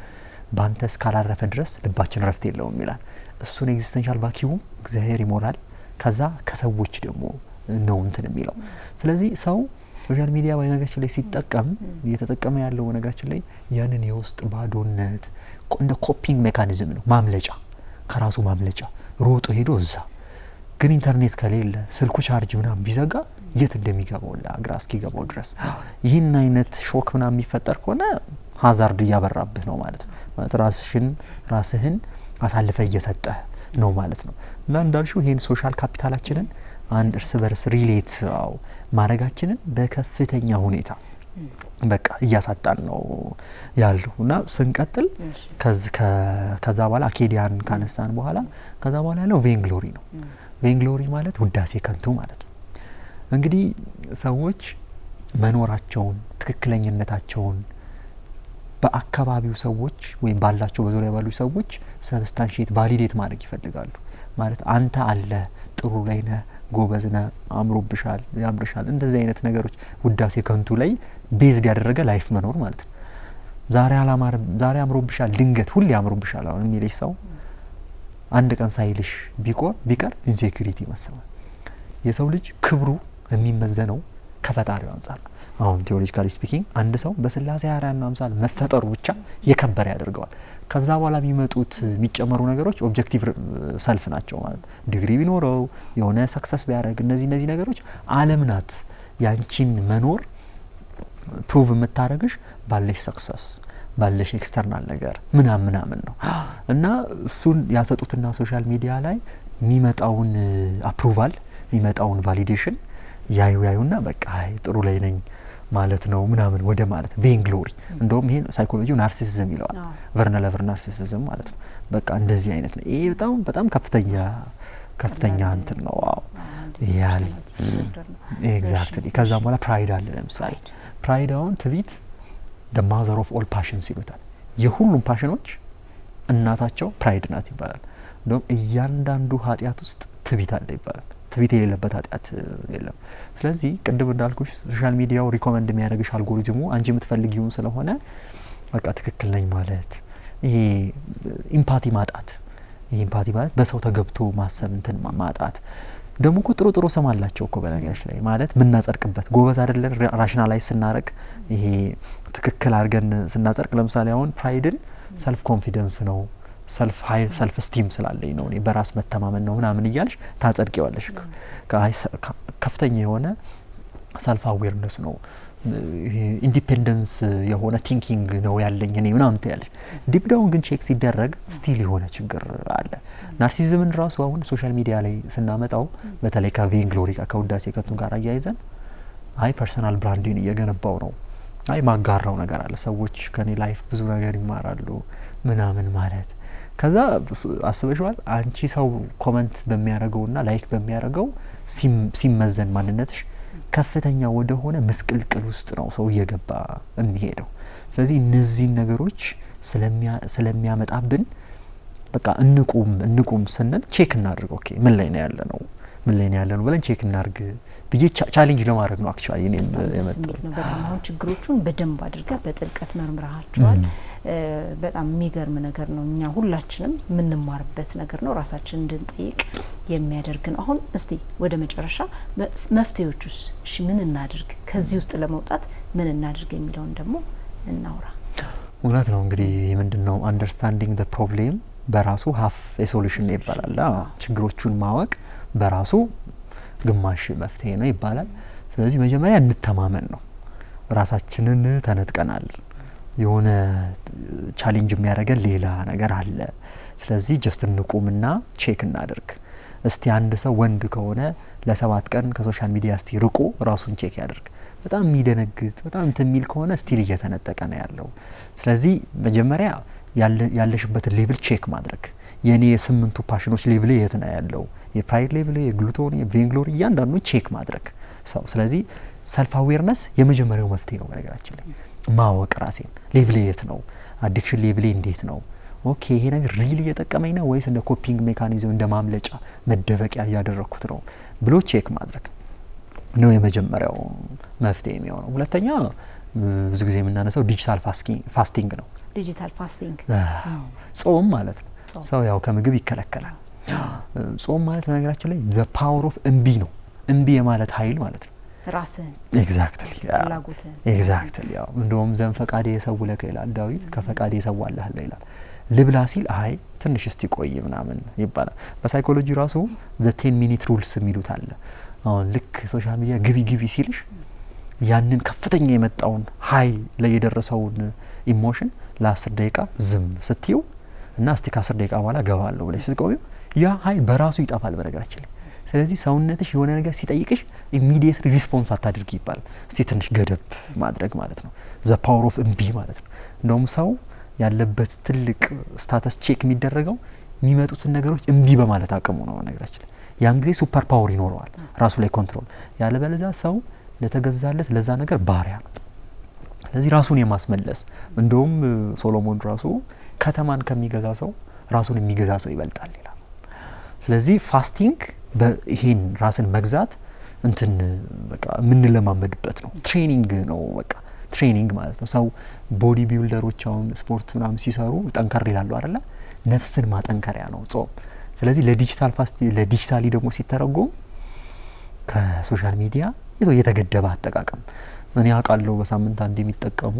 ባንተ እስካላረፈ ድረስ ልባችን ረፍት የለውም ይላል። እሱን ኤግዚስተንሻል ቫኪዩም እግዚአብሔር ይሞላል። ከዛ ከሰዎች ደግሞ ነው እንትን የሚለው። ስለዚህ ሰው ሶሻል ሚዲያ በነገራችን ላይ ሲጠቀም እየተጠቀመ ያለው ነገራችን ላይ ያንን የውስጥ ባዶነት እንደ ኮፒንግ ሜካኒዝም ነው፣ ማምለጫ፣ ከራሱ ማምለጫ ሮጦ ሄዶ እዛ። ግን ኢንተርኔት ከሌለ ስልኩ ቻርጅ ምናምን ቢዘጋ የት እንደሚገባው ለአግራ እስኪገባው ድረስ ይህን አይነት ሾክ ምናምን የሚፈጠር ከሆነ ሀዛርድ እያበራብህ ነው ማለት ነው። ራስህን አሳልፈ እየሰጠህ ነው ማለት ነው። እና እንዳልሽው ይሄን ሶሻል ካፒታላችንን አንድ እርስ በርስ ሪሌት ማድረጋችንን በከፍተኛ ሁኔታ በቃ እያሳጣን ነው ያለው። እና ስንቀጥል ከዛ በኋላ አኬዲያን ካነሳን በኋላ ከዛ በኋላ ያለው ቬንግሎሪ ነው። ቬንግሎሪ ማለት ውዳሴ ከንቱ ማለት ነው። እንግዲህ ሰዎች መኖራቸውን ትክክለኛነታቸውን በአካባቢው ሰዎች ወይም ባላቸው በዙሪያ ባሉ ሰዎች ሰብስታንሺየት ቫሊዴት ማድረግ ይፈልጋሉ። ማለት አንተ አለ ጥሩ ላይ ነህ፣ ጎበዝ ነህ፣ አምሮብሻል፣ ያምርሻል፣ እንደዚህ አይነት ነገሮች ውዳሴ ከንቱ ላይ ቤዝድ ያደረገ ላይፍ መኖር ማለት ነው። ዛሬ አምሮብሻል፣ ድንገት ሁሌ አምሮብሻል አሁን የሚልሽ ሰው አንድ ቀን ሳይልሽ ቢቀር ኢንሴኩሪቲ ይመስላል። የሰው ልጅ ክብሩ የሚመዘነው ከፈጣሪው አንፃር ነው። አሁን ቴዎሎጂካሊ ስፒኪንግ አንድ ሰው በስላሴ አርአያና አምሳል መፈጠሩ ብቻ የከበረ ያደርገዋል። ከዛ በኋላ የሚመጡት የሚጨመሩ ነገሮች ኦብጀክቲቭ ሰልፍ ናቸው ማለት ነው። ዲግሪ ቢኖረው የሆነ ሰክሰስ ቢያደርግ እነዚህ ነገሮች ዓለም ናት ያንቺን መኖር ፕሩቭ የምታደርግሽ ባለሽ ሰክሰስ ባለሽ ኤክስተርናል ነገር ምናምን ነው። እና እሱን ያሰጡትና ሶሻል ሚዲያ ላይ የሚመጣውን አፕሩቫል የሚመጣውን ቫሊዴሽን ያዩና በቃ ጥሩ ላይ ነኝ ማለት ነው ምናምን ወደ ማለት ቬንግሎሪ። እንደውም ይሄን ሳይኮሎጂው ናርሲሲዝም ይለዋል። ቨርነለቨር ናርሲሲዝም ማለት ነው። በቃ እንደዚህ አይነት ነው። ይሄ በጣም ከፍተኛ እንትን ነው። አዎ ያል ኤግዛክትሊ። ከዛ በኋላ ፕራይድ አለ። ለምሳሌ ፕራይድ አሁን ትዕቢት the mother of all passions ይሉታል። የሁሉም ፓሽኖች እናታቸው ፕራይድ ናት ይባላል። እንደውም እያንዳንዱ ኃጢአት ውስጥ ትዕቢት አለ ይባላል። ትዕቢት የሌለበት ኃጢአት የለም። ስለዚህ ቅድም እንዳልኩሽ ሶሻል ሚዲያው ሪኮመንድ የሚያደርግሽ አልጎሪዝሙ አንቺ የምትፈልጊውን ስለሆነ በቃ ትክክል ነኝ ማለት ይሄ ኢምፓቲ ማለት በሰው ተገብቶ ማሰብ እንትን ማጣት ደግሞ ጥሩ ስም አላቸው እኮ በነገርሽ ላይ ማለት ምናጸድቅበት ጎበዝ አይደለን ራሽናላይዝ ስናረቅ ይሄ ትክክል አድርገን ስናጸድቅ ለምሳሌ አሁን ፕራይድን ሰልፍ ኮንፊደንስ ነው ሰልፍ ስቲም ስላለኝ ነው እኔ በራስ መተማመን ነው ምናምን እያልሽ ታጸድቂዋለሽ። ከፍተኛ የሆነ ሰልፍ አዌርነስ ነው ኢንዲፔንደንስ የሆነ ቲንኪንግ ነው ያለኝ እኔ ምናምን ትያለሽ። ዲፕ ዳውን ግን ቼክ ሲደረግ ስቲል የሆነ ችግር አለ። ናርሲሲዝምን ራሱ አሁን ሶሻል ሚዲያ ላይ ስናመጣው በተለይ ከቬንግሎሪ ከውዳሴ ከንቱ ጋር አያይዘን ፐርሰናል ብራንዲን እየገነባው ነው ማጋራው ነገር አለ። ሰዎች ከኔ ላይፍ ብዙ ነገር ይማራሉ ምናምን ማለት ከዛ አስበሽዋል አንቺ ሰው ኮሜንት በሚያደርገውና ላይክ በሚያደርገው ሲመዘን ማንነትሽ ከፍተኛ ወደ ሆነ ምስቅልቅል ውስጥ ነው ሰው እየገባ የሚሄደው። ስለዚህ እነዚህ ነገሮች ስለሚያመጣብን በቃ እንቁም ስንል ቼክ እናድርግ። ኦኬ ምን ላይ ነው ያለነው ብለን ቼክ እናድርግ ብዬ ቻሌንጅ ለማድረግ ነው አክቹአሊ እኔም የመጣው። በጣም አሁን ችግሮቹን በደንብ አድርገህ በጥልቀት መርምራቸዋል። በጣም የሚገርም ነገር ነው። እኛ ሁላችንም የምንማርበት ነገር ነው። ራሳችንን እንድንጠይቅ የሚያደርግ ነው። አሁን እስቲ ወደ መጨረሻ መፍትሄዎቹስ እሺ ምን እናድርግ ከዚህ ውስጥ ለመውጣት ምን እናድርግ የሚለውን ደግሞ እናውራ። እውነት ነው እንግዲህ ምንድነው አንደርስታንዲንግ ዘ ፕሮብሌም በራሱ half a solution ይባላል። ችግሮቹን ማወቅ በራሱ ግማሽ መፍትሄ ነው ይባላል። ስለዚህ መጀመሪያ እንተማመን ነው። ራሳችንን ተነጥቀናል። የሆነ ቻሌንጅ የሚያደርገን ሌላ ነገር አለ። ስለዚህ ጀስት እንቁምና ቼክ እናድርግ። እስቲ አንድ ሰው ወንድ ከሆነ ለ7 ቀን ከሶሻል ሚዲያ እስቲ ርቆ ራሱን ቼክ ያድርግ። በጣም የሚደነግጥ በጣም የሚል ከሆነ ስቲል እየተነጠቀ ነው ያለው። ስለዚህ መጀመሪያ ያለሽበትን ሌቭል ቼክ ማድረግ የኔ 8ቱ ፓሽኖች ሌቭል የት ነው ያለው? የፕራይድ ሌቭል፣ የግሉቶኒ፣ የቬንግሎሪ እያንዳንዱ ቼክ ማድረግ ሰው። ስለዚህ ሰልፍ አዌርነስ የመጀመሪያው መፍትሄ ነው። በነገራችን ላይ ማወቅ ራሴን ሌቭል የት ነው? አዲክሽን ሌቭል እንዴት ነው? ኦኬ ይሄ ነገር ሪሊ እየጠቀመኝ ነው ወይስ እንደ ኮፒንግ ሜካኒዝም እንደ ማምለጫ መደበቂያ እያደረኩት ነው ብሎ ቼክ ማድረግ ነው የመጀመሪያው መፍትሄ የሚሆነው። ሁለተኛ ብዙ ጊዜ የምናነሳው ዲጂታል ፋስቲንግ ነው። ዲጂታል ፋስቲንግ ጾም ማለት ነው። ሰው ያው ከምግብ ይከለከላል። ጾም ማለት በነገራችን ላይ ዘ ፓወር ኦፍ እምቢ ነው። እምቢ የማለት ኃይል ማለት ነው። ራስን ኤግዛክትሊ ያው እንደውም ዘን ፈቃዴ የሰውለከ ይላል ዳዊት፣ ከፈቃዴ የሰዋልህ ይላል። ልብላ ሲል አይ ትንሽ እስቲ ቆይ ምናምን ይባላል። በሳይኮሎጂ ራሱ ዘ 10 ሚኒት ሩልስ የሚሉት አለ። አሁን ልክ ሶሻል ሚዲያ ግቢ ሲልሽ ያንን ከፍተኛ የመጣውን ሀይ ላይ የደረሰውን ኢሞሽን ለ10 ደቂቃ ዝም ስትዩ እና እስቲ ከ10 ደቂቃ በኋላ ገባለሁ ብለሽ ስትቆዩ ያ ሀይ በራሱ ይጠፋል በነገራችን ላይ። ስለዚህ ሰውነትሽ የሆነ ነገር ሲጠይቅሽ ኢሚዲየት ሪስፖንስ አታድርጊ ይባላል። እስቲ ትንሽ ገደብ ማድረግ ማለት ነው። ዘ ፓወር ኦፍ እምቢ ማለት ነው። እንደውም ሰው ያለበት ትልቅ ስታተስ ቼክ የሚደረገው የሚመጡትን ነገሮች እምቢ በማለት አቅሙ ነው በነገራችን ላይ። ያን ጊዜ ሱፐር ፓወር ይኖረዋል ራሱ ላይ ኮንትሮል። ያለበለዚያ ሰው ለተገዛለት ለዛ ነገር ባሪያ ነው። ስለዚህ ራሱን የማስመለስ እንደውም ሶሎሞን ራሱ ከተማን ከሚገዛ ሰው ራሱን የሚገዛ ሰው ይበልጣል ይላል። ስለዚህ ፋስቲንግ በይሄን ራስን መግዛት እንትን በቃ ምን ለማመድበት ነው። ትሬኒንግ ነው በቃ ትሬኒንግ ማለት ነው። ሰው ቦዲ ቢልደሮች አሁን ስፖርት ምናምን ሲሰሩ ጠንከር ይላሉ አይደለ? ነፍስን ማጠንከሪያ ነው ጾም። ስለዚህ ለዲጂታሊ ደግሞ ሲተረጎም ከሶሻል ሚዲያ የተገደበ አጠቃቀም እኔ አውቃለሁ። በሳምንት አንድ የሚጠቀሙ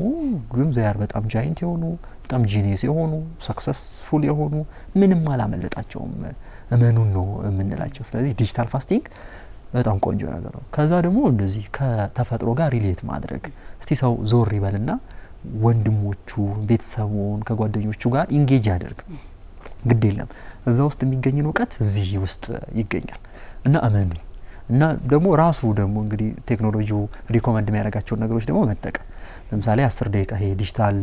ግን ዛያር በጣም ጃይንት የሆኑ በጣም ጂኒየስ የሆኑ ሰክሰስፉል የሆኑ ምንም አላመለጣቸውም እመኑን ነው የምንላቸው። ስለዚህ ዲጂታል ፋስቲንግ በጣም ቆንጆ ነገር ነው። ከዛ ደግሞ እንደዚህ ከተፈጥሮ ጋር ሪሌት ማድረግ እስቲ ሰው ዞር ይበልና ወንድሞቹ ቤተሰቡን ከጓደኞቹ ጋር ኢንጌጅ ያደርግ። ግድ የለም እዛ ውስጥ የሚገኝን እውቀት እዚህ ውስጥ ይገኛል እና እመኑኝ። እና ደግሞ ራሱ ደግሞ እንግዲህ ቴክኖሎጂው ሪኮመንድ የሚያደርጋቸውን ነገሮች ደግሞ መጠቀም። ለምሳሌ 10 ደቂቃ ይሄ ዲጂታል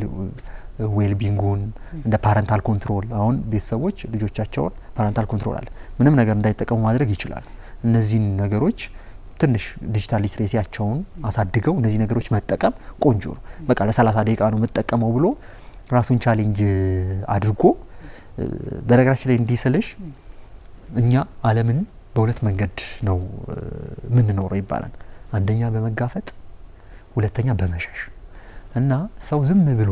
ዌልቢንጉን እንደ ፓረንታል ኮንትሮል አሁን ቤተሰቦች ልጆቻቸውን ፓረንታል ኮንትሮል አለ ምንም ነገር እንዳይጠቀሙ ማድረግ ይችላሉ። እነዚህን ነገሮች ትንሽ ዲጂታል ሊትሬሲያቸውን አሳድገው እነዚህ ነገሮች መጠቀም ቆንጆ ነው። በቃ ለ30 ደቂቃ ነው የምጠቀመው ብሎ ራሱን ቻሌንጅ አድርጎ በነገራችን ላይ እንዲህ ስልሽ እኛ ዓለምን በሁለት መንገድ ነው ምን ኖረው ይባላል። አንደኛ በመጋፈጥ ሁለተኛ በመሸሽ እና ሰው ዝም ብሎ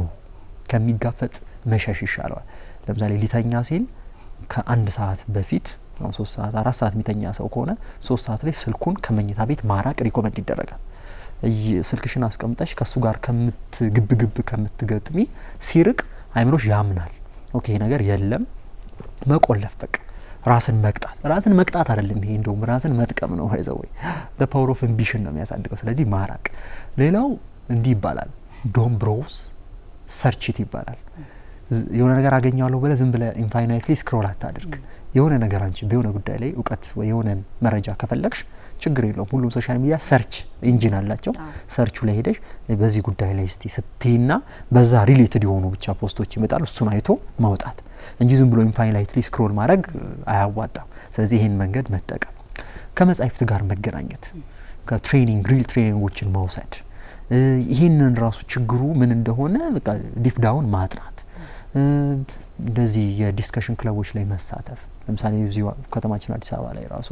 ከሚጋፈጥ መሸሽ ይሻለዋል። ለምሳሌ ሊተኛ ሲል ከ1 ሰዓት በፊት ነው 3 ሰዓት 4 ሰዓት የሚተኛ ሰው ከሆነ 3 ሰዓት ላይ ስልኩን ከመኝታ ቤት ማራቅ ሪኮመንድ ይደረጋል። ስልክሽን አስቀምጠሽ ከሱ ጋር ግብ ከምትገጥሚ ሲርቅ አይምሮሽ ያምናል። ኦኬ ነገር የለም መቆለፍ በቃ ራስን መቅጣት አይደለም ይሄ እንደውም ራስን መጥቀም ነው። አይዘው the power of ambition ነው የሚያሳድገው። ስለዚህ ማራቅ። ሌላው እንዲህ ይባላል ዶን ብሮውስ ሰርችት ይባላል። የሆነ ነገር አገኛለሁ ብለ ዝም ብለ ኢንፋይናይትሊ ስክሮል አታድርግ። የሆነ ነገር አንቺ በሆነ ጉዳይ ላይ እውቀት ወይ የሆነ መረጃ ከፈለግሽ ችግር የለውም። ሁሉም ሶሻል ሚዲያ ሰርች ኢንጂን አላቸው። ሰርቹ ላይ ሄደሽ በዚህ ጉዳይ ላይ እስቲ ስትይና በዛ ሪሌትድ የሆኑ ብቻ ፖስቶች ይመጣሉ። እሱን አይቶ ማውጣት እንጂ ዝም ብሎ ኢንፋይናይትሊ ስክሮል ማድረግ አያዋጣም። ስለዚህ ይሄን መንገድ መጠቀም፣ ከመጻሕፍት ጋር መገናኘት፣ ከትሬኒንግ ሪል ትሬኒንጎችን መውሰድ፣ ይሄንን ራሱ ችግሩ ምን እንደሆነ በቃ ዲፕ ዳውን ማጥናት፣ እንደዚህ የዲስከሽን ክለቦች ላይ መሳተፍ። ለምሳሌ እዚህ ከተማችን አዲስ አበባ ላይ ራሱ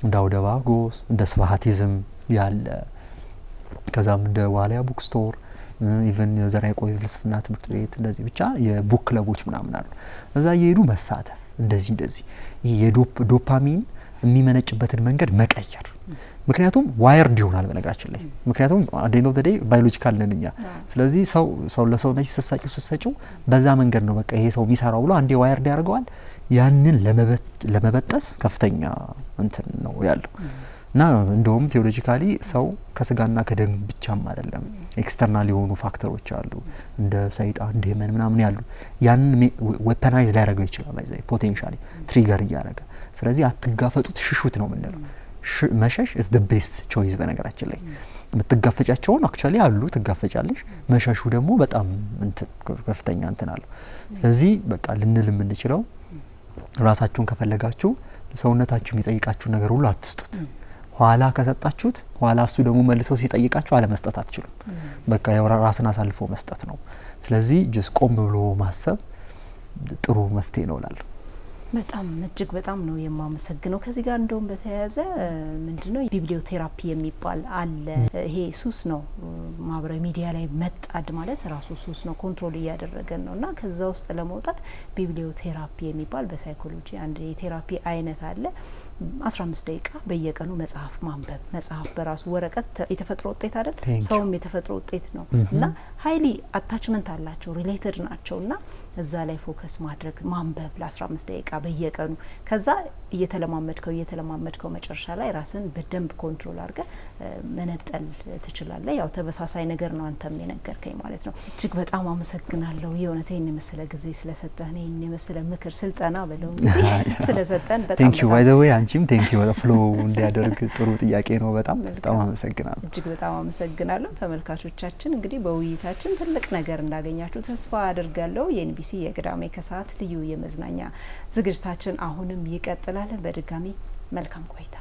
እንደ አውደ ባጎስ እንደ ስብሐቲዝም ያለ ከዛም እንደ ዋሊያ ቡክ ስቶር ኢቨን ዘራ ያዕቆብ ፍልስፍና ትምህርት ቤት እንደዚህ ብቻ የቡክ ክለቦች ምናምን አሉ። እዛ እየሄዱ መሳተፍ እንደዚህ ይሄ የዶፓሚን የሚመነጭበትን መንገድ መቀየር። ምክንያቱም ዋየርድ ይሆናል በነገራችን ላይ። ምክንያቱም at the end of the day ባዮሎጂካል ነን እኛ። ስለዚህ ሰው ለሰው ነች ስትሰጪው በዛ መንገድ ነው በቃ ይሄ ሰው የሚሰራው ብሎ አንዴ ዋየርድ ያደርገዋል። ያንን ለመበጠስ ከፍተኛ እንትን ነው ያለው እና እንደውም ቴዎሎጂካሊ ሰው ከስጋና ከደም ብቻም አይደለም ኤክስተርናል የሆኑ ፋክተሮች አሉ እንደ ሰይጣን ዴመን ምናምን ያሉ ያንን ዌፐናይዝ ሊያደርገው ይችላል አይዘይ ፖቴንሻሊ ትሪገር እያደረገ። ስለዚህ አትጋፈጡት ሽሹት ነው የምንለው። መሸሽ is the best choice በነገራችን ላይ። የምትጋፈጫቸውን አክቹአሊ አሉ ትጋፈጫለሽ። መሸሹ ደግሞ በጣም እንትን ከፍተኛ እንትን አለው። ስለዚህ በቃ ልንል የምንችለው ራሳችሁን ከፈለጋችሁ ሰውነታችሁ የሚጠይቃችሁ ነገር ሁሉ አትስጡት። ኋላ ከሰጣችሁት ኋላ እሱ ደግሞ መልሰው ሲጠይቃችሁ አለመስጠት አትችሉም። በቃ ራስን አሳልፎ መስጠት ነው። ስለዚህ ጀስ ቆም ብሎ ማሰብ ጥሩ መፍትሄ ነው እላለሁ። በጣም እጅግ በጣም ነው የማመሰግነው። ከዚህ ጋር እንደውም በተያያዘ ምንድነው ቢብሊዮቴራፒ የሚባል አለ። ይሄ ሱስ ነው፣ ማህበራዊ ሚዲያ ላይ መጣድ ማለት ራሱ ሱስ ነው፣ ኮንትሮል እያደረገን ነውና ከዛ ውስጥ ለመውጣት ቢብሊዮቴራፒ የሚባል በሳይኮሎጂ አንድ የቴራፒ አይነት አለ። 15 ደቂቃ በየቀኑ መጽሐፍ ማንበብ። መጽሐፍ በራሱ ወረቀት የተፈጥሮ ውጤት አይደል? ሰውም የተፈጥሮ ውጤት ነው እና ሀይሊ አታችመንት አላቸው፣ ሪሌትድ ናቸውና እዛ ላይ ፎከስ ማድረግ ማንበብ ለ15 ደቂቃ በየቀኑ ከዛ እየተለማመድከው መጨረሻ ላይ ራስን በደንብ ኮንትሮል አድርገ መነጠል ትችላለህ። ያው ተበሳሳይ ነገር ነው አንተም የነገርከኝ ማለት ነው። እጅግ በጣም አመሰግናለሁ የእውነቴን የመሰለ ጊዜ ስለሰጠን፣ ይሄን የመሰለ ምክር ስልጠና በለው ስለሰጠን በጣም ቴንክ ዩ ባይ ዘ ዌይ አንቺም ቴንክ ዩ ፍሎ እንዲያደርግ ጥሩ ጥያቄ ነው። በጣም አመሰግናለሁ። እጅግ በጣም አመሰግናለሁ። ተመልካቾቻችን እንግዲህ በውይይታችን ትልቅ ነገር እንዳገኛችሁ ተስፋ አድርጋለሁ። የኤንቢሲ የቅዳሜ ከሰዓት ልዩ የመዝናኛ ዝግጅታችን አሁንም ይቀጥላል። በድጋሚ መልካም ቆይታ